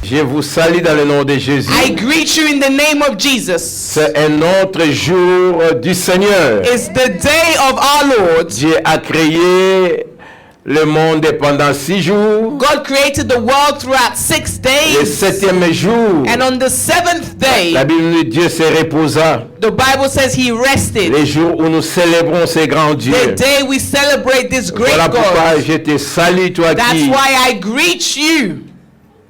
Je vous salue dans le nom de Jésus. I greet you in the name of Jesus. C'est un autre jour du Seigneur. It's the day of our Lord. Dieu a créé le monde pendant 6 jours. God created the world throughout 6 Le days. 7e jour, And on the 7th day, la Bible nous dit Dieu se reposa. the Bible says he rested. Les jours où nous célébrons ces grands dieux. The day we celebrate this great Voilà pourquoi God. je te salue, toi That's qui why I greet you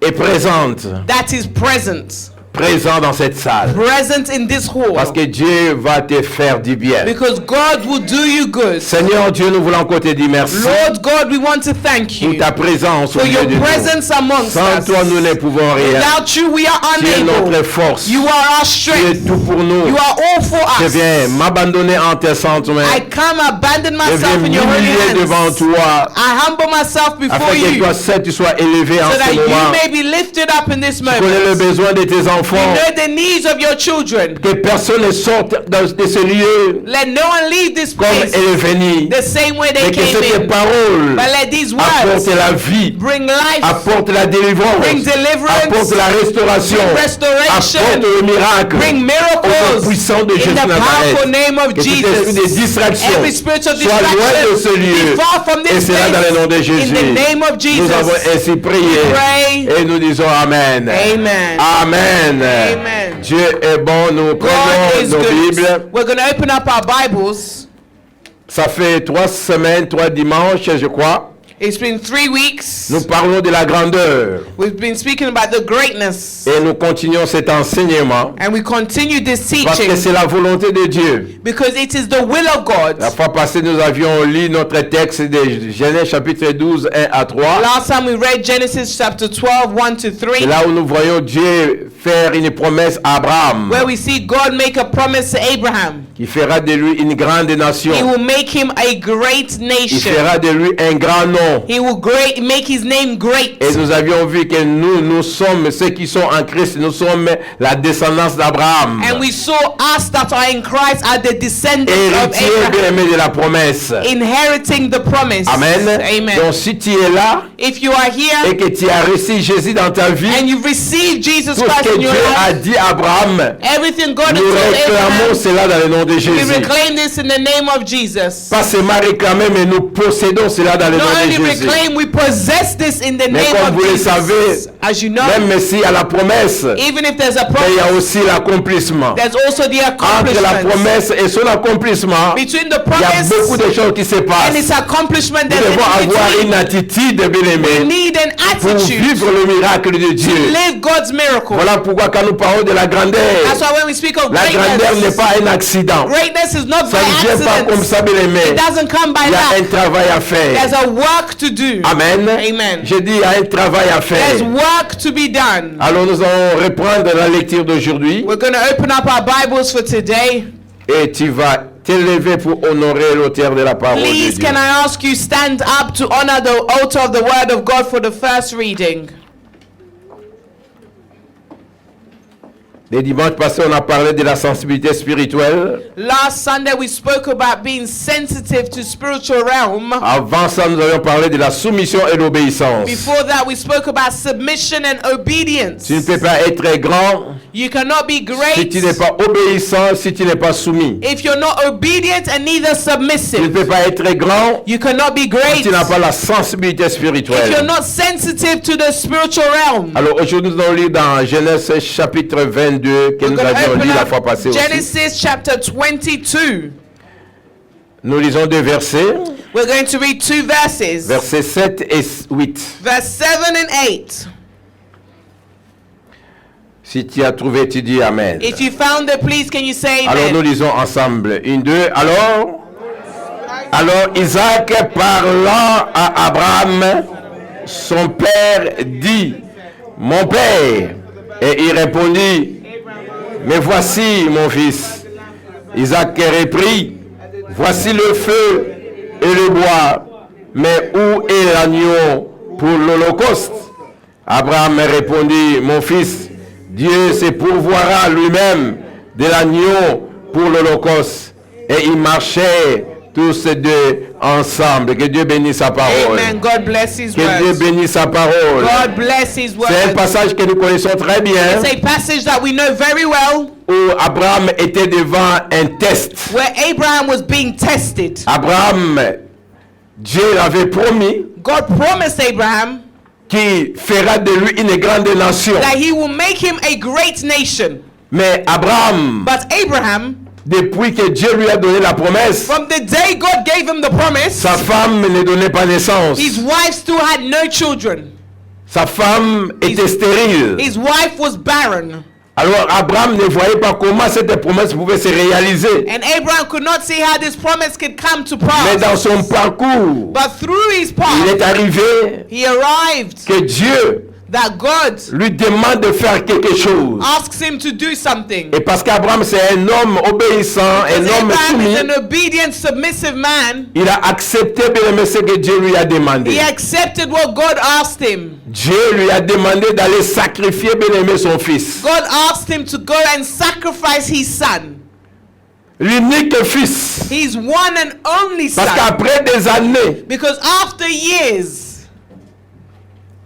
es présente, that is present. présent dans cette salle. Present in this hall. Parce que Dieu va te faire du bien. Because God will do you good. Seigneur Dieu, nous voulons encore te dire merci Lord God, we want to thank pour you ta présence au for milieu your de nous. presence amongst Sans us. toi, nous ne pouvons rien. Without you, we are Tu es unable. notre force. You are our Tu es strength. tout pour nous. You are all for Je us. viens m'abandonner en tes saintes mains. I come abandon Je viens myself in your holy m'humilier devant hands. toi I humble myself before afin que you toi seul tu sois élevé en so that ce you moment. may be lifted up in this Tu connais le moment. besoin de tes You enfants. know the needs of your children. Que personne ne sorte de ce lieu Let no one leave this comme place elle est venue. the same way they Mais que came cette in. parole But let these apporte words la vie, bring life, apporte la délivrance, bring deliverance, apporte la restauration, bring restoration, apporte le miracle. bring Au nom miracles puissant de in Jésus the powerful Nazareth. name of Que tout esprit de Jesus. distraction Every spirit of soit loin de ce distraction lieu. be far from Et this c'est là dans le nom de place. Jésus. In the name of Nous avons Jesus. ainsi prié. Pray. Et nous disons Amen. Amen. Amen. Amen. Dieu est bon. Nous God prenons is nos Bibles. good. We're going to open up our Bibles. Ça fait 3 semaines, 3 dimanches, je crois. It's been 3 weeks. Nous parlons de la grandeur. We've been speaking about the greatness. Et nous continuons cet enseignement. And we continue this Parce que teaching c'est la volonté de Dieu. because it is the will of God. La fois passée, nous avions lu notre texte de Genèse chapitre 12, 1 à 3. Last time we read Genesis chapter 12, 1 to 3, C'est là où nous voyons Dieu faire une promesse à Abraham, where we see God make a promise to Abraham. qui fera de lui une grande nation. He will make him a great Il nation. fera de lui un grand nom. He will make his name great. Et nous avions vu que nous sommes, ceux qui sont en Christ, nous sommes la descendance d'Abraham. And we saw us that are in Christ are the descendants of Héritier Abraham, bien-aimé de la promesse. inheriting the promise. Amen. Amen. Donc si tu es là If you are here et que tu as reçu Jésus dans ta vie, and you've received Jesus tout ce Christ que in your Dieu a life, dit à Abraham, everything God has nous told réclamons Abraham, cela dans le nom de we Jésus. reclaim this in the name of Jesus. Pas seulement réclamer, mais nous possédons cela dans le Not nom only de Jésus. reclaim, we possess this in the Mais name comme of vous le Jesus. savez, As you know, même s'il y a la promesse, even if there's a mais il y a promise, aussi l'accomplissement. there's also the Entre la accomplishment. promesse et son accomplissement, Between the il y a promise beaucoup de choses qui se and its passent. accomplishment, Nous there's devons an avoir in-between. une attitude, We bien-aimé, need an pour attitude vivre le miracle de Dieu. to live God's miracle. Voilà pourquoi quand nous parlons de la grandeur, That's why when we speak of la grandeur n'est greatness, pas un accident. greatness is not Ça ne vient by pas comme accident. ça, bien-aimé. It doesn't come by Il y a un luck. travail à faire. There's a work to do. Amen. Amen. Je dis, il y a un travail à faire. There's work to be done. Alors nous allons reprendre la lecture d'aujourd'hui We're going to open up our Bibles for today. et tu vas t'élever pour honorer l'auteur de la parole de Please, Dieu. can I ask you stand up to honor the altar of the word of God for the first reading? Les dimanches passés, on a parlé de la sensibilité spirituelle. Last Sunday we spoke about being sensitive to spiritual realm. Avant ça, nous avions parlé de la soumission et l'obéissance. Before that we spoke about submission and obedience. Tu ne peux pas être grand You cannot be si great tu n'es pas obéissant, si tu n'es pas soumis. if you're not obedient and neither Tu ne submissive. peux pas être grand You cannot be si great tu n'as pas la sensibilité if you're spirituelle. not sensitive to the spiritual realm. Alors aujourd'hui, nous allons lire dans Genèse chapitre 22 que We're nous going to avions open lu la fois passée up aussi. Genesis chapter 22. Nous lisons 2 versets, We're going to read 2 verses. versets 7 et 8. Verse 7 and 8. Si tu as trouvé, tu dis Amen. If you found it, please can you say Alors nous amen? lisons ensemble. 1, 2. Alors Isaac parlant à Abraham, son père dit, mon père. Et il répondit, mais voici mon fils. Isaac reprit, voici le feu et le bois, mais où est l'agneau pour l'holocauste? Abraham répondit, mon fils, Dieu se pourvoira lui-même de l'agneau pour l'holocauste. Et il marchait tous deux ensemble. Que Dieu bénisse sa parole. Amen. God bless His Que Dieu words. bénisse sa parole. God bless His C'est un words. passage que nous connaissons très bien, It's a passage that we know very well, où Abraham était devant un test. where Abraham was being tested. Abraham, Dieu l'avait promis God promised Abraham qu'il fera de lui une grande nation. that He will make him a great nation. Mais Abraham, But Abraham, depuis que Dieu lui a donné la promesse, from the day God gave him the promise, sa femme ne donnait pas naissance. his wife still had no children. Sa femme était stérile. His wife was barren. Alors Abraham ne voyait pas comment cette promesse pouvait se réaliser. And Abraham could not see how this promise could come to Mais dans pass. son parcours, But through his il path, est arrivé he arrived que Dieu that God lui demande de faire quelque chose. asks him to do something. Et parce qu'Abraham c'est un homme obéissant, un Because homme Abraham is soumis, an obedient, submissive man. il a accepté bien aimé ce que Dieu lui a demandé. He accepted what God asked him. Dieu lui a demandé d'aller sacrifier bien aimé son fils. God asked him to go and sacrifice his son. L'unique fils. His one and only Parce son. qu'après des années, Because after years,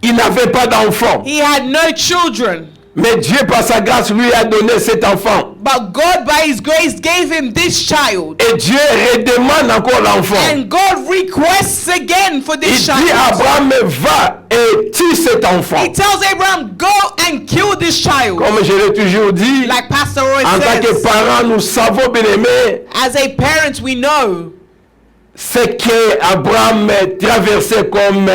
il n'avait pas d'enfant. he had no children. Mais Dieu, par sa grâce, lui a donné cet enfant. But God, by His grace, gave him this child. Et Dieu redemande encore l'enfant. And God requests again for Il this dit child. Abraham, va et tue cet enfant. He tells Abraham, go and kill this child. Comme je l'ai toujours dit, Like Pastor Roy en tant que says, parents, nous savons bien aimé as a parent, we know ce que Abraham traversait comme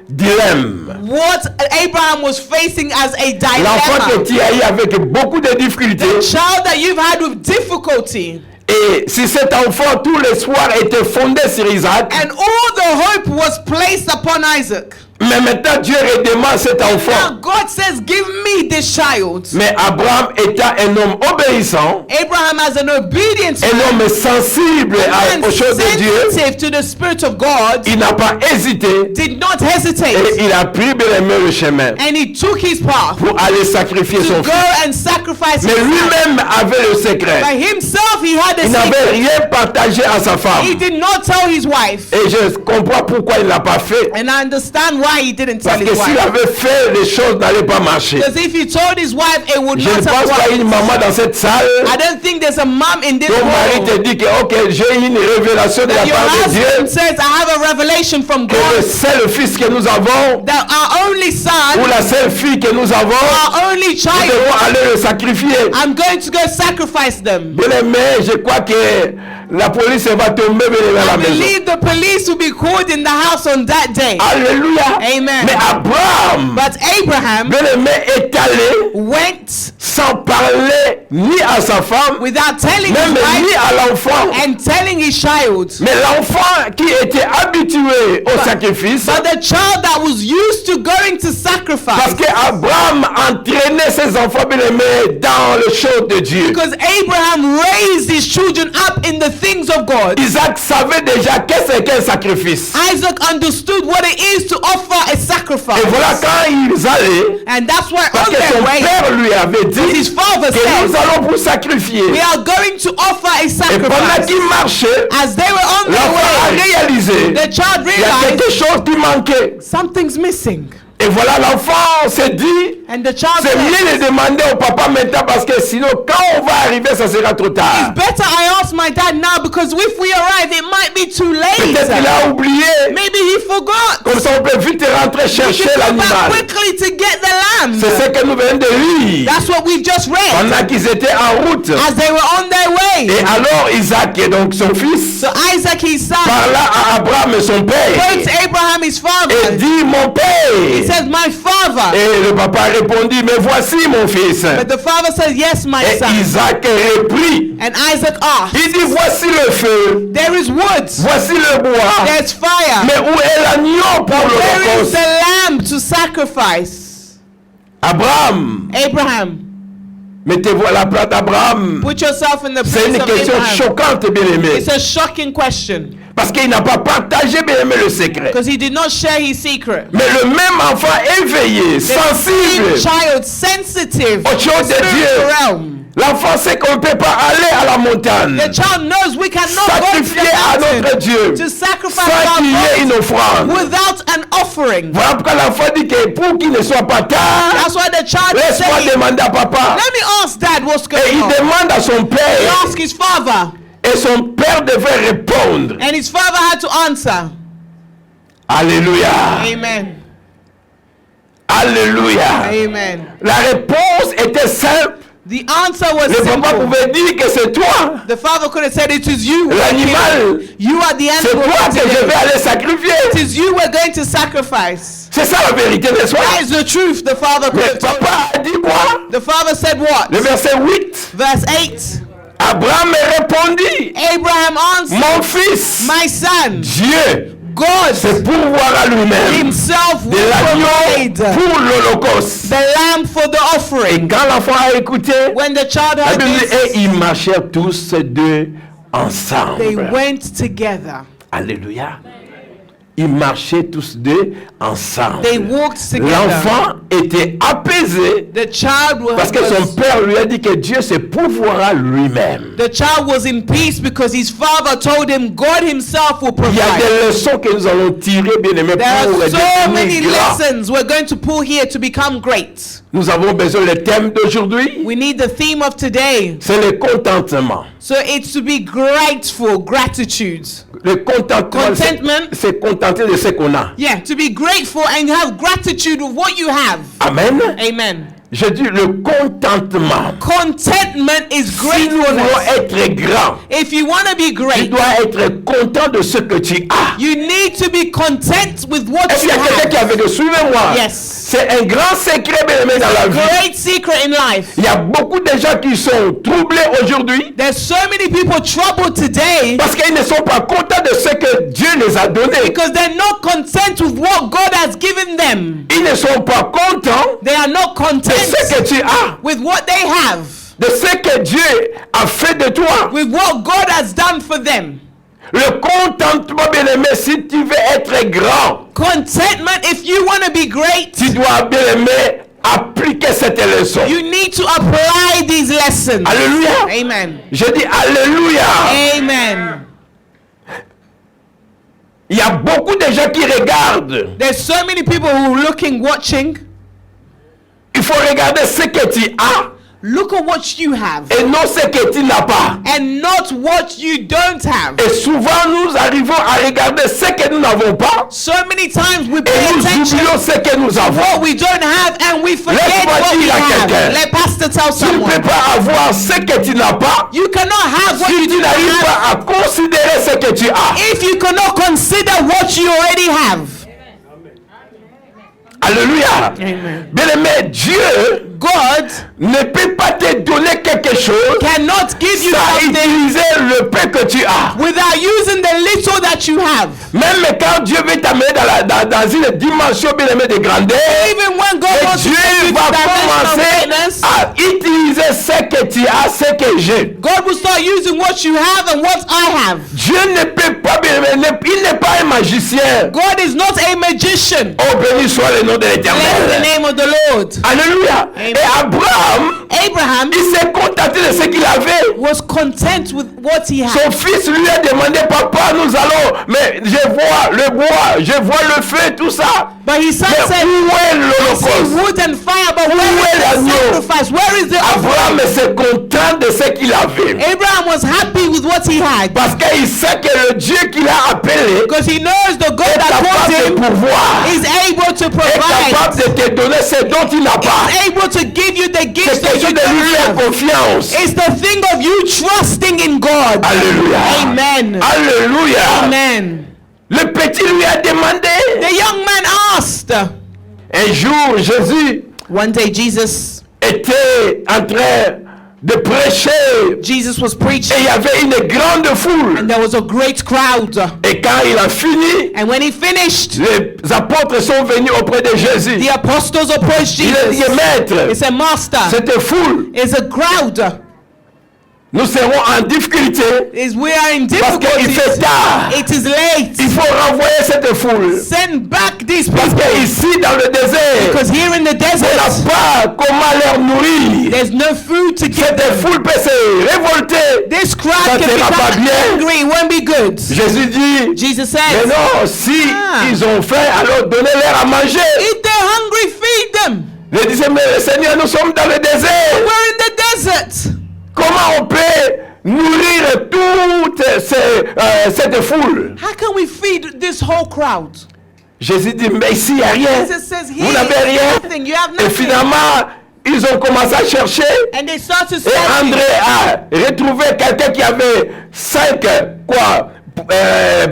dilemme. what Abraham was facing as a L'enfant que dilemma. tu as eu avec beaucoup de difficultés. Child that you've had with difficulty. Et si cet enfant, tout l'espoir était fondé sur Isaac, And all the hope was placed upon Isaac. mais maintenant Dieu redemande cet Now enfant. God says, give me this child. Mais Abraham étant un homme obéissant, Abraham as an obedient un man, homme sensible and aux choses de Dieu, sensitive to the Spirit of God, il n'a pas hésité did not et hesitate. il a pris bien aimé le chemin And he took his path pour aller sacrifier to son go fils. and sacrifice Mais his son. lui-même avait le secret. By himself, he had a Il n'avait secret. rien partagé à sa He femme. did not tell his wife. Et je comprends pourquoi il ne l'a pas fait. And I understand why he didn't tell Parce que his s'il wife. avait fait, les choses n'allaient pas marcher. Because if he told his wife, it would Je ne not pense have pas qu'il y ait une worked. maman dans cette salle. I don't think there's a mom in this Ton mari te world dit que ok, j'ai une révélation de la that your part de husband Dieu says, I have a revelation from que le God seul fils que nous avons that our only ou son, la seule fille que nous avons, our only nous child, devons aller le sacrifier. I'm going to go sacrifice them. Bien aimé, je crois que la police va tomber bien aimé à I la maison. believe the police will be called in the house on that day. Alléluia. Amen. Mais Abraham, But Abraham bien aimé, est allé went sans parler ni à sa femme, without telling his même ni wife à l'enfant. and telling his child. Mais l'enfant qui était habitué au sacrifice, But the child that was used to going to parce sacrifice, qu'Abraham entraînait ses enfants bien-aimés dans le show de Dieu. because Abraham raised his children up in the things of God. Isaac savait déjà qu'est-ce qu'un sacrifice. Isaac understood what it is to offer a sacrifice. Et voilà quand ils allaient, And that's why parce on que son their way, père lui avait his dit father que nous said, allons vous sacrifier. we are going to offer a Et pendant sacrifice. qu'il marchait, As they were on their l'enfant a way, réalisé the child il y a realized quelque chose qui manquait. something's missing. Et voilà, l'enfant s'est dit, And the child c'est mieux said, de demander au papa maintenant parce que sinon quand on va arriver, ça sera trop it's tard. better I ask my dad now, because if we arrive, it might be too Peut-être qu'il late. a oublié. Maybe he forgot. Comme ça, on peut vite rentrer We chercher should go back l'animal. quickly to get the lamb. C'est ce que nous venons de lire. That's what we've just read. Pendant qu'ils étaient en route. As they were on their Et way. alors Isaac, et donc son fils, So Isaac, his son, parla à Abraham, son wrote père, to Abraham, his et father. dit, mon He père. says, my father. Et le papa répondit, mais voici mon fils. But the father says, yes, my Et son. Isaac reprit. And Isaac asked, Il dit, voici le feu, there is wood, voici le bois, there's fire. mais où est l'agneau pour Where is l'holocauste? the lamb to sacrifice? Abraham, Abraham, mettez-vous à la place d'Abraham. put yourself in the C'est place une of question Abraham. choquante, bien aimé. It's a shocking question, Parce qu'il n'a pas partagé, bien aimé, le secret. because he did not share his secret. Mais le même enfant éveillé, The same sensible child, sensitive, aux choses de spiritual Dieu, realm, L'enfant sait qu'on ne peut pas aller à la montagne, The child knows we cannot go to sacrifier à the notre mountain Dieu, to sacrifice sans qu'il y ait une our offrande. God without an offering. Voilà pourquoi l'enfant dit que pour qu'il ne soit pas tard, That's why the child is laisse-moi saying, demander à papa. let me ask dad what's Et going il on. demande à son He père, asked his father, et son père devait répondre. and his father had to answer. Alléluia. Amen. Alléluia. Amen. La réponse était simple. The answer was Le papa simple. pouvait dire que c'est toi, The father could have said, it is you. who are l'animal. killing. You are the C'est animal. toi que je vais today. aller sacrifier. It is you we're going to sacrifice. C'est ça la vérité, n'est-ce That pas? is the truth. The father could Mais have told. papa a dit quoi? The father said what? Le verset 8. Verse 8. Abraham répondit, Abraham answered, mon fils, my son, Dieu God se pourvoira lui-même himself de will l'agneau provide pour l'holocauste. the lamb for the Et offering. quand l'enfant a écouté, When the child la heard Bible dit, et this, ils marchèrent tous deux they ensemble. went together. Alléluia. Ils marchaient tous deux ensemble. They walked together. L'enfant était apaisé The child parce que son père lui a dit que Dieu se pourvoira lui-même. The child was in peace because his father told him God himself will Il y a provide. des leçons que nous allons tirer, bien aimés, There pour are so many devenir grands. lessons we're going to pull here to become great. Nous avons besoin du thème d'aujourd'hui. We need the theme of today. C'est le contentement. So it's to be grateful, gratitude. Le contentement, Contentment. c'est contenter de ce qu'on a. Yeah, to be grateful and have gratitude of what you have. Amen. Amen. Je dis le contentement. Contentment is Si nous voulons gratefulness. être grands, If you want to be tu great, dois être content de ce que tu as. you need to be content with what Est-ce you qu'il y a quelqu'un have. qui a avec suivez-moi? Yes. C'est un grand secret, bien aimé, dans la vie. Great secret in life. Il y a beaucoup de gens qui sont troublés aujourd'hui There's so many people troubled today parce qu'ils ne sont pas contents de ce que Dieu les a donné. because they're not content with what God has given them. Ils ne sont pas contents They are not de content ce que tu as, with what they have, de ce que Dieu a fait de toi. with what God has done for them. Le contentement, bien aimé, si tu veux être grand, Contentment, if you want to be great, tu dois, bien aimé, appliquer cette leçon. you need to apply these lessons. Alléluia. Amen. Je dis Alléluia. Amen. Il y a beaucoup de gens qui regardent. There's so many people who are looking, watching. Il faut regarder ce que tu as Look at what you have et non ce que tu n'as pas. and not what you don't have. Et souvent nous arrivons à regarder ce que nous n'avons pas So many times we et pay nous attention oublions ce que nous to avons. what we don't have and we forget Laisse-moi what we dire à have. quelqu'un. Let pastor tell Tu ne someone. peux pas avoir ce que tu n'as pas You cannot have what si you tu do not n'arrives have pas à considérer ce que tu as. if you cannot consider what you already have. Alléluia. Amen. Bien-aimé, Dieu God ne peut pas te donner quelque chose cannot give you sans something utiliser le peu que tu as. without using the little that you have. Même quand Dieu veut t'amener dans une dimension, bien-aimé, de grandeur, Even when God et wants to Dieu take you to va dimension of commencer greatness, à utiliser ce que tu as, ce que j'ai. God will start using what you have and what I have. Dieu ne peut pas, bien-aimé, il n'est pas un magicien. God is not a magician. Oh, béni soit le nom de Bless the l'Éternel. name of the Lord. Alléluia. Amen. Et Abraham, Abraham il s'est contenté de ce qu'il avait. was content with what he had. Son fils lui a demandé, papa, nous allons, mais je vois le bois, je vois le feu, tout ça. But his son Mais said, où est I see l'holocauste? wood and fire, but Où where est is the l'agneau? sacrifice? Where is the Abraham offering? s'est content de ce qu'il avait. Abraham was happy with what he had Parce qu'il sait que le Dieu qu'il a appelé because he knows the God est that capable called de him pouvoir, is able to est provide, capable de te donner ce dont il n'a pas. is able to give you the gifts C'est that question you de lui don't faire have. confiance. It's the thing of you trusting in God. Alléluia. Amen. Alléluia. Amen. Le petit lui a demandé. The young man asked. Un jour, Jésus One day Jesus était en train de prêcher was et preaching il y avait une grande foule. and there was a great crowd. Et quand il a fini, And when he finished, les apôtres sont venus auprès de Jésus. the apostles approached Il a dit, Jesus. maître, He said, Master, cette foule, it's a crowd. nous serons en difficulté We are in parce qu'il fait difficulties. tard. It is late. Il faut renvoyer cette foule. Send back these Parce people. qu'ici, dans le désert, Because here in the on n'a desert, pas comment les nourrir. nourrir. There's no food to give Cette them. foule peut se révolter. This crowd Ça can sera pas become bien. angry. It won't be good. Jésus dit, Jesus mais says, non, si ils ont faim, alors donnez-leur à manger. if they're hungry, feed them. Je disais, mais Seigneur, nous sommes dans le désert. We're in the desert. Comment on peut nourrir toute cette foule? How can we feed this whole crowd? Jésus dit, mais ici, il n'y a rien. Jesus says, Vous here n'avez is rien. nothing. You have Et nothing. finalement, ils ont commencé à chercher. And they start to Et search. André a retrouvé quelqu'un qui avait 5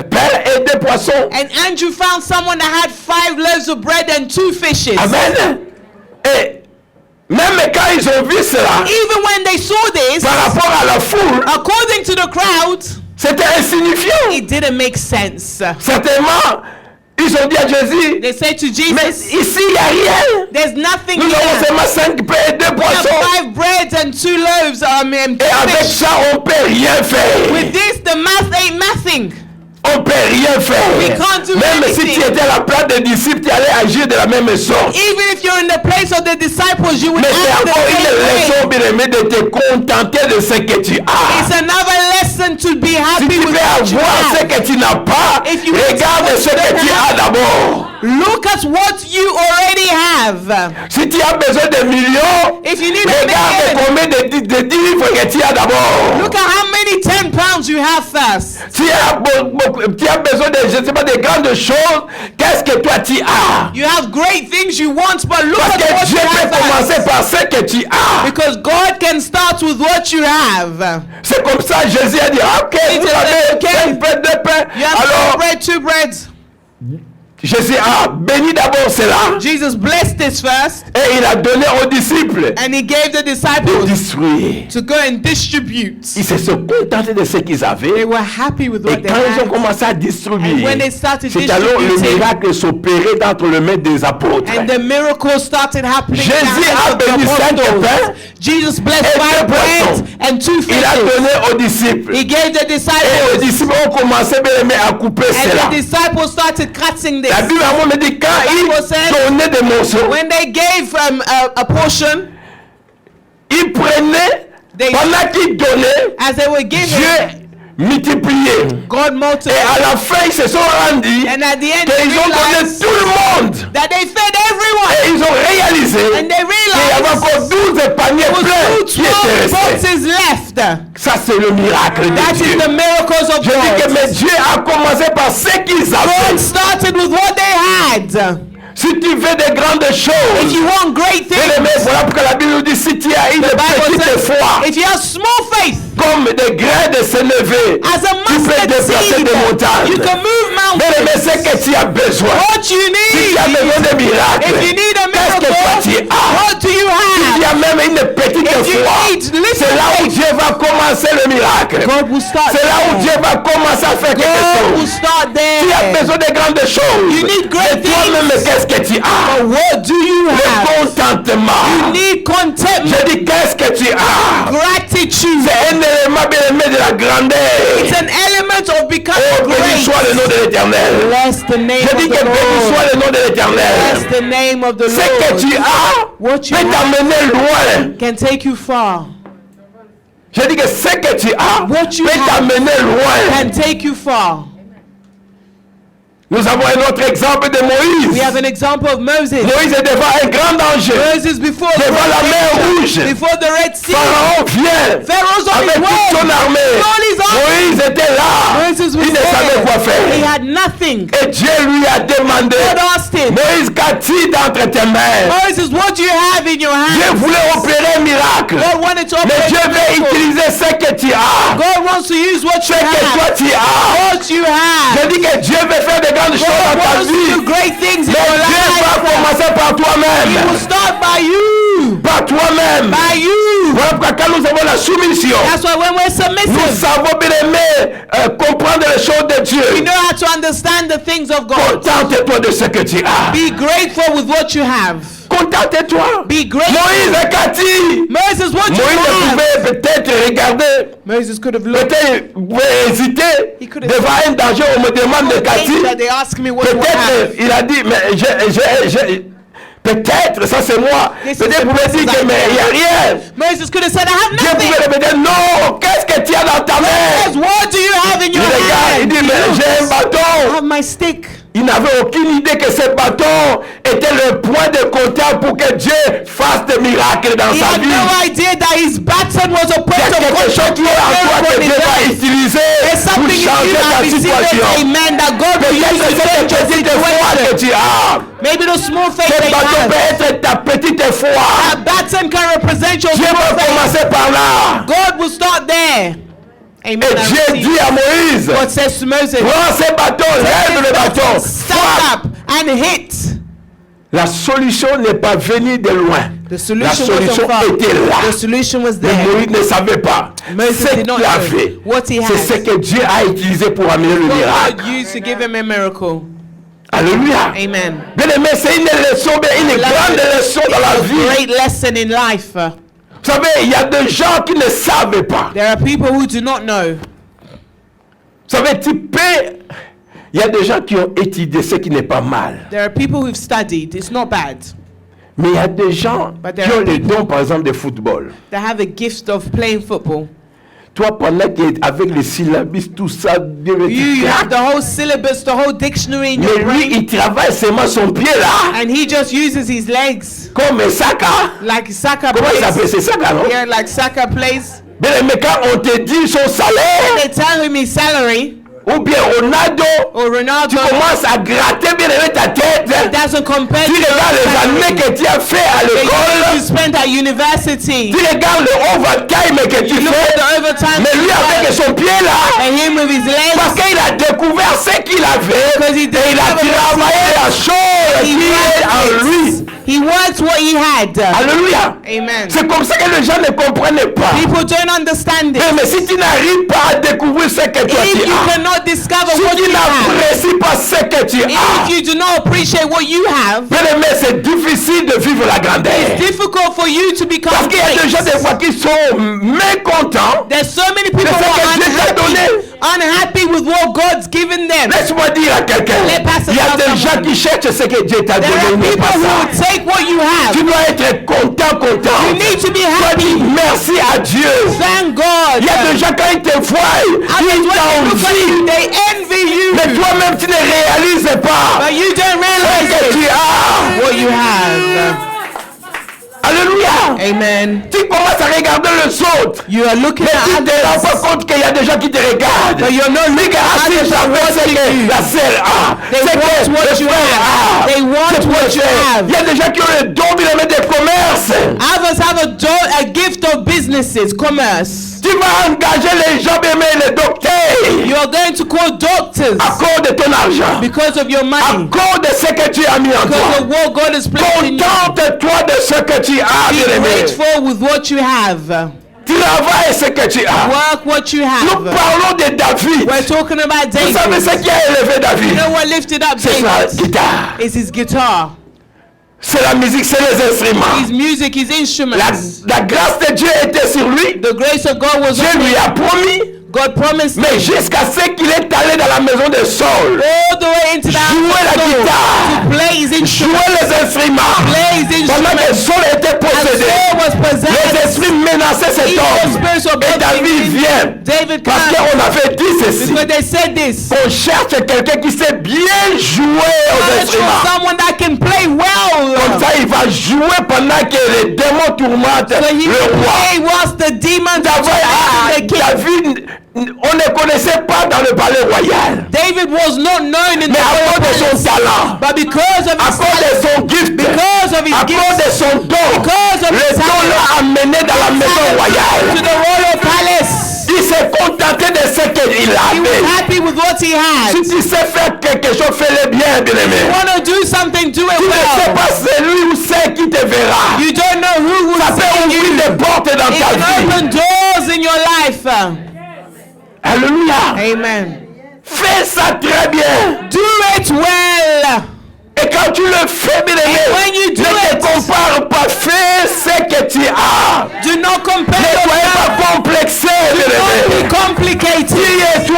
pains et 2 poissons. And Andrew found someone that had 5 loaves of bread and 2 fishes. Amen. Et même quand ils ont vu cela, Even when they saw this, par rapport à la foule, according to the crowd, c'était insignifiant. it didn't make sense. Certainement, ils ont dit à Jésus, They say to mais Jesus, ici, il n'y a rien. there's nothing Nous avons here. seulement 5 pains et 2 We poissons. have 5 breads and 2 loaves and Et 2 avec fish. ça, on ne peut rien faire. With this, the math ain't nothing. On ne peut rien faire. We can't do Même si anything. tu étais à la place des disciples, tu allais agir de la même sorte. Even if you're in the place of the disciples, you would Mais c'est act the encore une same way. leçon, bien-aimé, de te contenter de ce que tu as. It's another lesson to be Si happy tu with veux what you avoir ce have. que tu n'as pas, If you regarde want ce what que you tu don't as have, d'abord. Look at what you already have. Si tu as besoin de millions, If you need a regarde million, combien de livres que tu as d'abord. look at how many 10 pounds you have first. Si tu as besoin de, je sais pas, de grandes choses, qu'est-ce que toi tu as? You have great things you want, but look Parce at que what Dieu you peut have commencer first. par ce que tu as. Because God can start with what you have. C'est comme ça Jésus a dit, ok, It vous is avez okay. 5 pains, 2 pains. You have Alors, 2 bread, 2 breads. Jésus a béni d'abord cela Jesus blessed this first, et il a donné aux disciples and he gave the de disciples distribuer. to go and distribute. Ils se sont contentés de ce qu'ils They avaient. were happy with Et what they quand ils ont had. commencé à distribuer, And when they started c'est alors le distributing, miracle s'opérait entre les mains des apôtres. and the miracles started happening in the Jésus hands a of the béni 5 apostles. pains Jesus blessed et 5 2 poissons. bread and 2 Il a fishes. donné aux disciples. He gave the Et les disciples, disciples ont commencé bien aimé à couper and cela. the disciples started cutting this. La Bible à moi me dit quand ils Bible says, donnaient des morceaux, When they gave a portion, ils prenaient, They- pendant qu'ils donnaient, as they were giving, Dieu multipliait. God Et multiplied. à la fin, ils se sont rendus And at the end, they qu'ils ont donné realized tout le monde. that they fed Et everyone. ils ont réalisé And they qu'il y avait realized encore 12 paniers there was pleins still qui étaient 12 restés. boxes left. Ça, c'est le miracle de That Dieu. is the miracles of Je dis que God. mais Dieu a commencé par ce qu'ils God avaient. started with what they had. Si tu veux de grandes If choses, you want great bien aimé, things, voilà pourquoi la Bible nous dit si tu as une the Bible petite says, foi, if you have small faith, comme des grains de s'élever, as a tu peux mustard déplacer seed, des montagnes. you can move Bien aimé, mountains. c'est que tu as besoin. What you Si tu as besoin need, de miracles, if you need a qu'est-ce que toi tu miracle, as? what do you Il y have? a même une petite If you foi. need little C'est là où faith, Dieu va commencer le miracle. God will start C'est là où there. Dieu va commencer à faire quelque God will chose. start Tu as there. besoin de grandes choses. You need great Mais toi-même, things. qu'est-ce que tu as? But what do you Le have? contentement. You need contentment, Je dis, qu'est-ce que tu as? gratitude. C'est un élément bien aimé de la grandeur. It's an element of Oh, becoming béni great. soit le nom de l'Éternel. Bless the name Je of dis the que béni Lord. soit le nom de Bless l'Éternel. the name of the Ce que tu Lord. as What you peut have t'amener loin. can take you far. Je dis que ce que tu as What you peut have t'amener loin. Can take you far. Nous avons un autre exemple de We Moïse. have an example of Moses. Moïse est devant un grand danger. Moses before the Devant la mer Red rouge. Sea, before the Red Sea. Pharaon vient Pharaoh's on avec his toute son way. armée. All his army. Moïse était là. Moses was Il ne savait quoi there. He faire. had nothing. Et Dieu lui a demandé, God asked him, Moïse, qu'as-tu entre tes mains? Moses, what do you have in your Dieu hand? voulait opérer un miracle. God wanted to Mais operate Dieu a veut miracle. utiliser ce que tu as. God wants to use what Ce you que toi have. tu as. What you have. Je dis que Dieu veut faire de grandes choses God dans ta wants to do vie. great things in Mais your Dieu va life. commencer par He will toi-même. start by you. Par toi-même. By you. Voilà pourquoi quand nous avons la soumission, That's why when we're nous submissive, savons bien aimer comprendre les choses de we Dieu. know how to understand the things of God. Contente-toi de ce que tu as. Be grateful with what you have. Contente-toi. Be grateful. Moïse a Cathy. Moses, what you Moïse have. pouvait peut-être regarder, Moses could have looked. peut-être hésiter He could have devant un danger. On me demande de Cathy. That they ask me what you have. Peut-être il a dit, mais peut-être ça c'est moi. This is Peut-être the vous pouvez dire process que I mais il n'y a have. rien. Moses could have said, I have Dieu nothing. pouvait répéter, non, qu'est-ce que tu as dans ta main? Yes, what do you have in Il your regarde, il hand? dit, mais j'ai un I bâton. have my stick. Il n'avait aucune idée que ce bâton était le point de contact pour que Dieu fasse des miracles dans He sa had vie. no idea that his baton was a Il y point a of quelque chose contact qui est en toi for que his Dieu va life. utiliser There's pour something in you changer that ta received situation. amen that God will use Peut-être to que change your cette petite foi que situation. tu as, Maybe the small faith ce that you bâton peut have, être ta petite foi. that baton can represent your Dieu small va faith. commencer par là. God will start there. Amen. Et I Dieu receive. dit à Moïse, God says to Moses, prends ce bâton, lève le bâton. stand Frappe. up and hit. La solution n'est pas venue de loin. The La solution solution wasn't far. était là. The solution was Mais there. Moïse ne savait pas. Moses Ce did not qu'il a know fait, what he c'est had. ce que Dieu a utilisé pour amener le What miracle. God used to give him a miracle. Alléluia. Amen. Bien aimé, c'est une leçon, une grande leçon dans la A vie. great lesson in life. Vous savez, il y a des gens qui ne savent pas. There are people who do not know. Vous savez, il y a des gens qui ont étudié ce qui n'est pas mal. There are people who've studied. It's not bad. Mais il y a des gens But qui there ont are le people- don, par exemple, de football. They have a gift of playing football. Toi, pendant qu'avec les syllabus, tout ça, You have the whole syllabus, the whole dictionary in mais your lui, brain, il travaille seulement son pied là. and he just uses his legs Comme Saka. like Saka Comment il s'appelle? plays. C'est Saka, non? Yeah, like Saka plays. Mais quand on te dit son salaire, They tell him his salary, ou bien Ronaldo, or tu Ronaldo. commences à gratter bien aimé ta tête. It doesn't compare Tu to your regardes les années salary. que tu as fait à The years you l'école. spent at university. Tu regardes le overtime que tu You look at fais. the overtime. Mais lui avec son pied là, And him with his parce legs. qu'il a découvert ce qu'il avait, Because he et il a discovered travaillé la chose He qui est en worked lui. it. He worked what he had. Alléluia. Amen. C'est comme ça que les gens ne comprennent pas. People don't understand it. Mais si tu n'arrives pas à découvrir ce que toi If tu you as, cannot discover si what tu you have, n'apprécies pas ce que tu if as, you do not appreciate what you have, bien aimé, c'est difficile de vivre la grandeur. difficult for you to become Parce qu'il y a des gens des great. fois qui sont mécontents. There's so many people C'est who ce are que Dieu t'a donné. unhappy with what God's given them. Laisse-moi dire à quelqu'un, Let Pastor il y a tell des gens someone. qui cherchent ce que Dieu t'a There donné, are mais people pas who ça. will take what you Tu have. dois être content. You need to be Tu dois happy. dire merci à Dieu. Thank God. Il y a des gens quand ils te voient, Others, ils when they look at you, t'envient. they envy Mais you. toi-même, tu ne réalises pas But you don't ce realize que tu it. as. What you have. Alléluia. Amen. Tu commences à regarder les autres. You are looking Mais tu at ne te rends pas others. compte qu'il y a des gens qui te regardent. But you're not looking at Ah, si others j'avais and ce watching que you. la sœur a, They ce que want what le you frère have. a, They want c'est what pour you faire. have. Il y a des gens qui ont le don de mettre des commerces. Others have a gift of businesses, commerce. Tu vas engager les gens, mais les docteurs, You are going to call doctors à cause de ton argent, because of your à money, cause de ce que tu as mis en because toi. of what God has placed in you. Contente-toi de ce que tu as, Be bien-aimé. grateful with what you have. Travaille ce que tu as. Work what you Nous have. parlons de David. We're talking about Vous savez ce David. qui a élevé David? You know what lifted up C'est sa David? guitare. It's his guitar, C'est la musique, c'est les instruments. his music, his instruments. La grâce de Dieu était sur lui. The grace of God was Dieu on lui him. a promis. God promised Mais him jusqu'à ce qu'il est allé dans la maison de Saul, all the way into the house jouer la of Saul guitare, to play his instruments. jouer les instruments. Play his Pendant que instruments. Saul était And possédé, Saul was les possessed. esprits menaçaient cet Evil homme. spirits were Et David buffeting him. vient. David Parce comes qu'on avait dit ceci. because they said this. On cherche quelqu'un qui sait bien jouer aux Search for instruments. someone that can play well. Comme ça, il va jouer pendant que les démons tourmentent So he le can roi. play whilst the demons are tormenting the king. David, on ne connaissait pas dans le palais royal. David was not known in Mais the à royal cause de son palace, talent, but because of à his cause de talent, son gift, because of his à cause gifts, de son don, because of le his don talent, l'a amené dans la maison to royale. the royal palace. Il s'est contenté de ce qu'il He was avait. happy with what he had. Si tu sais faire quelque chose, fais-le bien, bien-aimé. You want to do something, do it Tu ne sais well. pas celui ou celle qui te verra. You don't know who will Ça peut see ouvrir you. des portes dans It ta can vie. open doors in your life. Alléluia. Amen. Fais ça très bien. Do it well. Et quand tu le fais, bien-aimé, And when you do ne te it, compare pas. Fais ce que tu as. Do not compare Ne sois yourself. pas complexé, Don't bien-aimé. be complicated. Qui es toi?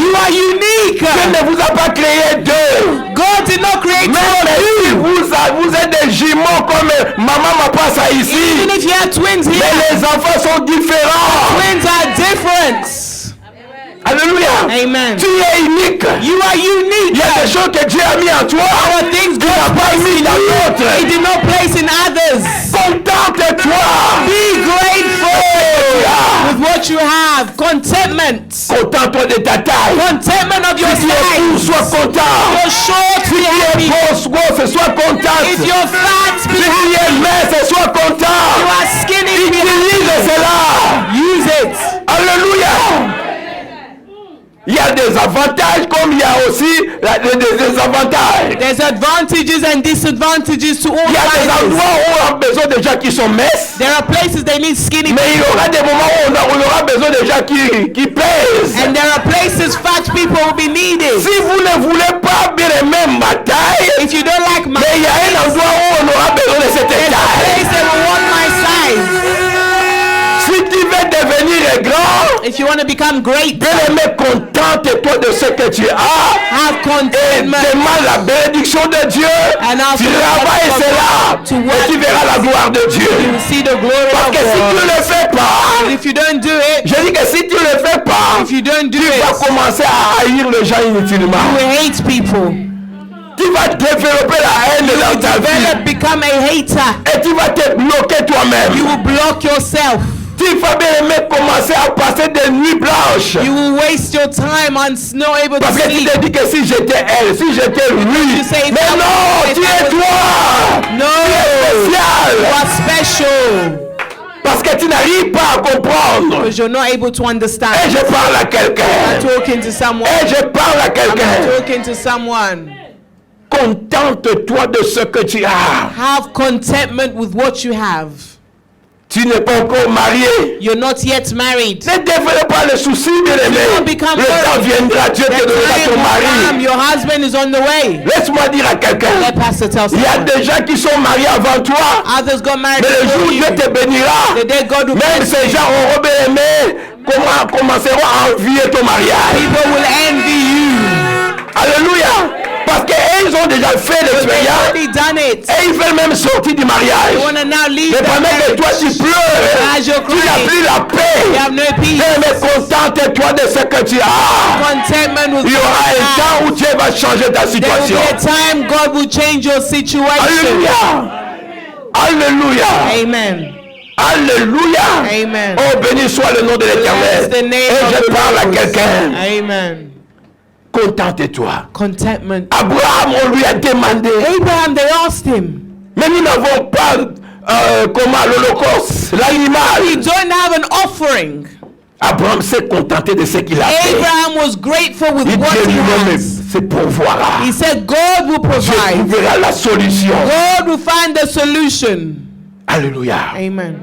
You are unique. Dieu ne vous a pas créé deux. God did not create Même you. si vous êtes des jumeaux enfants comme maman m'a pas ça ici. Even if you have twins Mais here, les enfants sont différents. twins are different. Alléluia. Amen. Tu es unique. You are unique. Il y a des choses que Dieu a mis en toi. There are things qu'il n'a God pas placed mis in dans you, d'autres. He did not place in others. Contente-toi. Be grateful with what you have. Contentment. Contente-toi de ta taille. Contentment of your Si tu es court, size. sois content. You're short, Si be tu es happy. grosse, sois contente. If you're fat, be Si tu happy. es mince, sois You content. are skinny, be Utilise happy. cela. Use it. Alléluia. Il y a des avantages comme il y a aussi des désavantages. There's advantages and disadvantages to all Il y a des sizes. endroits où on a besoin de gens qui sont minces. There are places they need skinny Mais il y aura des moments où on aura besoin de gens qui pèsent. and there are places fat people will be needed. Si vous ne voulez pas bien aimer ma taille, If you don't like my mais il y a un endroit où on aura besoin de cette there's a place taille. that will want my size. Si tu veux devenir grand, If you want to become great, bien aimé, contente-toi de ce que tu as. have Et contentment. demande la bénédiction de Dieu. And also Travaille cela. to Et work. tu verras la gloire de Dieu. You will see the glory Parce of que si tu God. ne le fais pas, If you don't do it, je dis que si tu ne le fais pas, if you don't do tu vas it, commencer à haïr les gens inutilement. you will hate people. Tu vas développer la haine dans ta vie. Develop, become a hater. Et tu vas te bloquer You toi-même. will block yourself. Tu vas bien aimer commencer à passer des nuits blanches. You will waste your time on not able to Parce que tu sleep. te dis que si j'étais elle, si j'étais lui. You say, Mais non, tu es toi. No, Tu es you spécial. are special Parce que tu n'arrives pas à comprendre. because you're not able to Et understand. je parle à I'm quelqu'un. talking to someone. Et je parle à I'm quelqu'un. talking to someone. Contente-toi de ce que tu as. Have contentment with what you have. Tu n'es pas encore marié. You're not yet married. Ne développe pas le souci, bien aimé. don't become Le temps worried. viendra, Dieu The te donnera time ton will come. mari. Your husband is on the way. Laisse-moi dire à quelqu'un. Let Pastor tell Il y a someone. des gens qui sont mariés avant toi. Others got married Mais le jour before où you. Dieu te bénira, The day God will même bless ces you, gens auront bien aimé, commenceront à envier ton mariage. people will envy you. Alléluia. Parce qu'ils ont déjà fait They've l'expérience already done it. et ils veulent même sortir du mariage. You want to now leave Mais the pendant que toi marriage. tu pleures, As you're tu n'as crying, plus la you paix. have no peace. Mais contente-toi de ce que tu as. Contentment with Il y what aura you un have. temps où Dieu va changer ta There will be situation. a time God will change your situation. Alléluia. Alléluia. Amen. Alléluia. Amen. Oh, béni soit le nom de Bless l'Éternel. the name Et of je the parle à Lord. quelqu'un. Amen. Contente-toi. Contentment. Abraham, on lui a demandé. Abraham, they asked him, Mais nous n'avons pas comment l'Holocauste, l'animal. we don't have an offering. Abraham s'est contenté de ce qu'il a fait. Abraham was grateful with Il what dit he lui-même, has. c'est pourvoira. He said, God will Dieu provide. trouvera la solution. God will find the solution. Alléluia. Amen.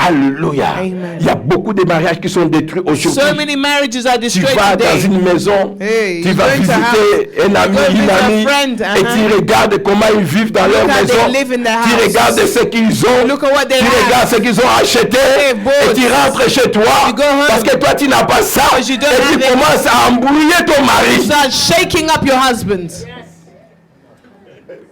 Alléluia. Amen. Il y a beaucoup de mariages qui sont détruits aujourd'hui. So many marriages are Tu destroyed vas dans today. une maison, Hey, tu you're vas going to visiter un ami, go une visit a amie, friend, et tu regardes comment ils vivent dans leur Look how they maison. live in their Tu house. regardes ce qu'ils ont, Look at what they tu have. regardes ce qu'ils ont acheté, They've bought. et tu rentres chez toi, You go home. parce que toi tu n'as pas ça, Because you et don't tu have it. commences à embrouiller ton mari. Start shaking up your husband.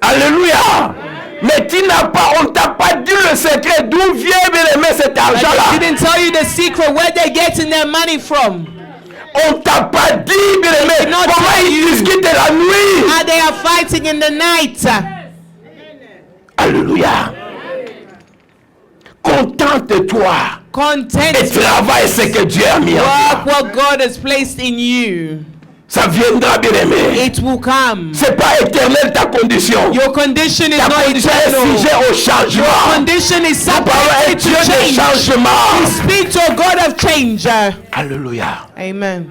Alléluia. Mais tu n'as pas, on t'a pas dit le secret d'où vient bien aimé cet But argent-là. they didn't tell you the secret where they're getting their money from. On t'a pas dit bien aimé did not comment tell ils you. discutent la nuit. How they are fighting in the night. Alléluia. Contente-toi et Content. travaille ce que Dieu a mis en Work toi. what God has placed in you. Ça viendra, bien aimé. It will come. C'est pas éternel ta condition. Your condition is Ta not condition est eternal. sujet au Your changement. condition is Nous parlons un subject Dieu to de change. changement. We speak to a God of change. Alléluia. Amen.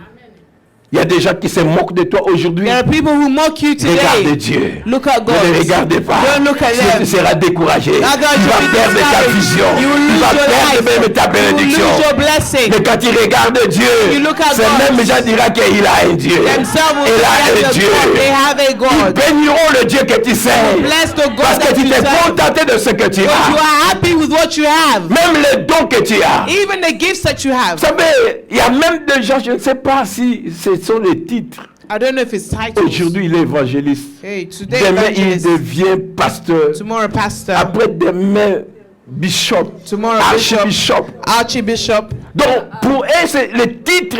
Il y a des gens qui se moquent de toi aujourd'hui. There are people who mock you Regarde today. Dieu. Look at God. Ne les regardez pas. Don't look at Sinon, them. tu seras découragé. Tu vas Otherwise, you'll be perdre ta discouraged. vision. You will Tu lose vas your perdre life. même ta You will bénédiction. lose your blessing. Mais quand tu regardes Dieu, You look at c'est God. même gens dira qu'il a un Dieu. Themselves will Il say a un that Dieu. God, they have a Ils God. béniront le Dieu que tu sais. Bless the God Parce que that tu you t'es serve. contenté de ce que tu Because you as. are happy with what you have. Même les dons que tu as. Even the gifts that you have. Vous savez, il y a même des gens, je ne sais pas si ce sont les titres. I don't know if it's titles. Aujourd'hui, il est évangéliste. Hey, today Demain, il evangelist. devient pasteur. Tomorrow pastor. Après, demain, bishop. Tomorrow Archbishop. Archbishop. Donc, pour eux, c'est le titre.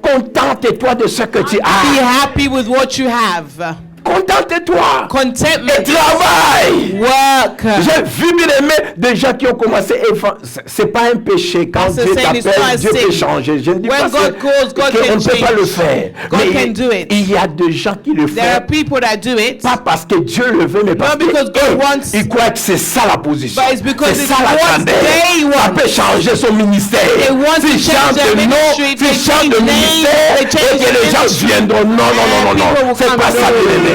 Contente-toi de ce que tu Be as. happy with what you have. Contente-toi. Et Contentment. travaille. Work. J'ai vu, bien aimé, des gens qui ont commencé. C'est pas un péché. Quand Pastor Dieu saying it's t'appelle, not a Dieu peut sin. changer. Je ne dis When pas God calls, God qu'on can ne peut pas le change. faire. God Mais can do it. il y a des gens qui le There are font. people that do it. Pas parce que Dieu le veut, mais parce because God wants- qu'ils croient que c'est ça la position. But it's because C'est it's ça la what grandeur. they Ça want. peut changer son ministère. They want to S'il change change their de nom, ministry, they s'il change change de name, ministère, they change et que les gens ministry. viendront. Non, non, non, non, People non. will C'est come pas and ça, do bien it. aimé.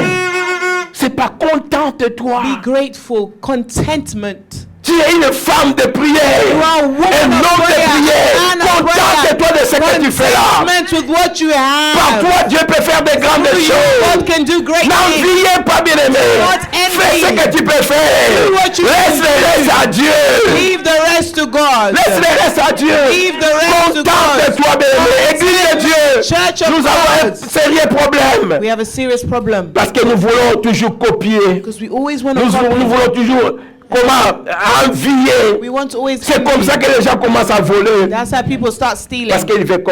C'est pas contente-toi. Be grateful. Contentment. Tu es une femme de prière, You are a woman un of homme de prayer, prière. a man of Contente-toi de ce que tu fais là. Contentment with what you Par have. toi, Dieu peut faire des grandes Through you, God choses. can do great things. N'enviez pas, bien-aimé. Not envy. Fais ce que tu peux faire. Do what you Laisse can le reste à Dieu. Leave the rest to God. Laisse le reste à Dieu. Leave the rest to God. Contente-toi, bien-aimé. Église de Dieu. Church of Nous avons un God. sérieux problème. We have a serious problem. Parce que nous voulons toujours copier. Because we always want Nous to copy. voulons toujours comment envier. We want to always C'est comme ça que les gens commencent à voler. That's how people start stealing. Parce qu'il veut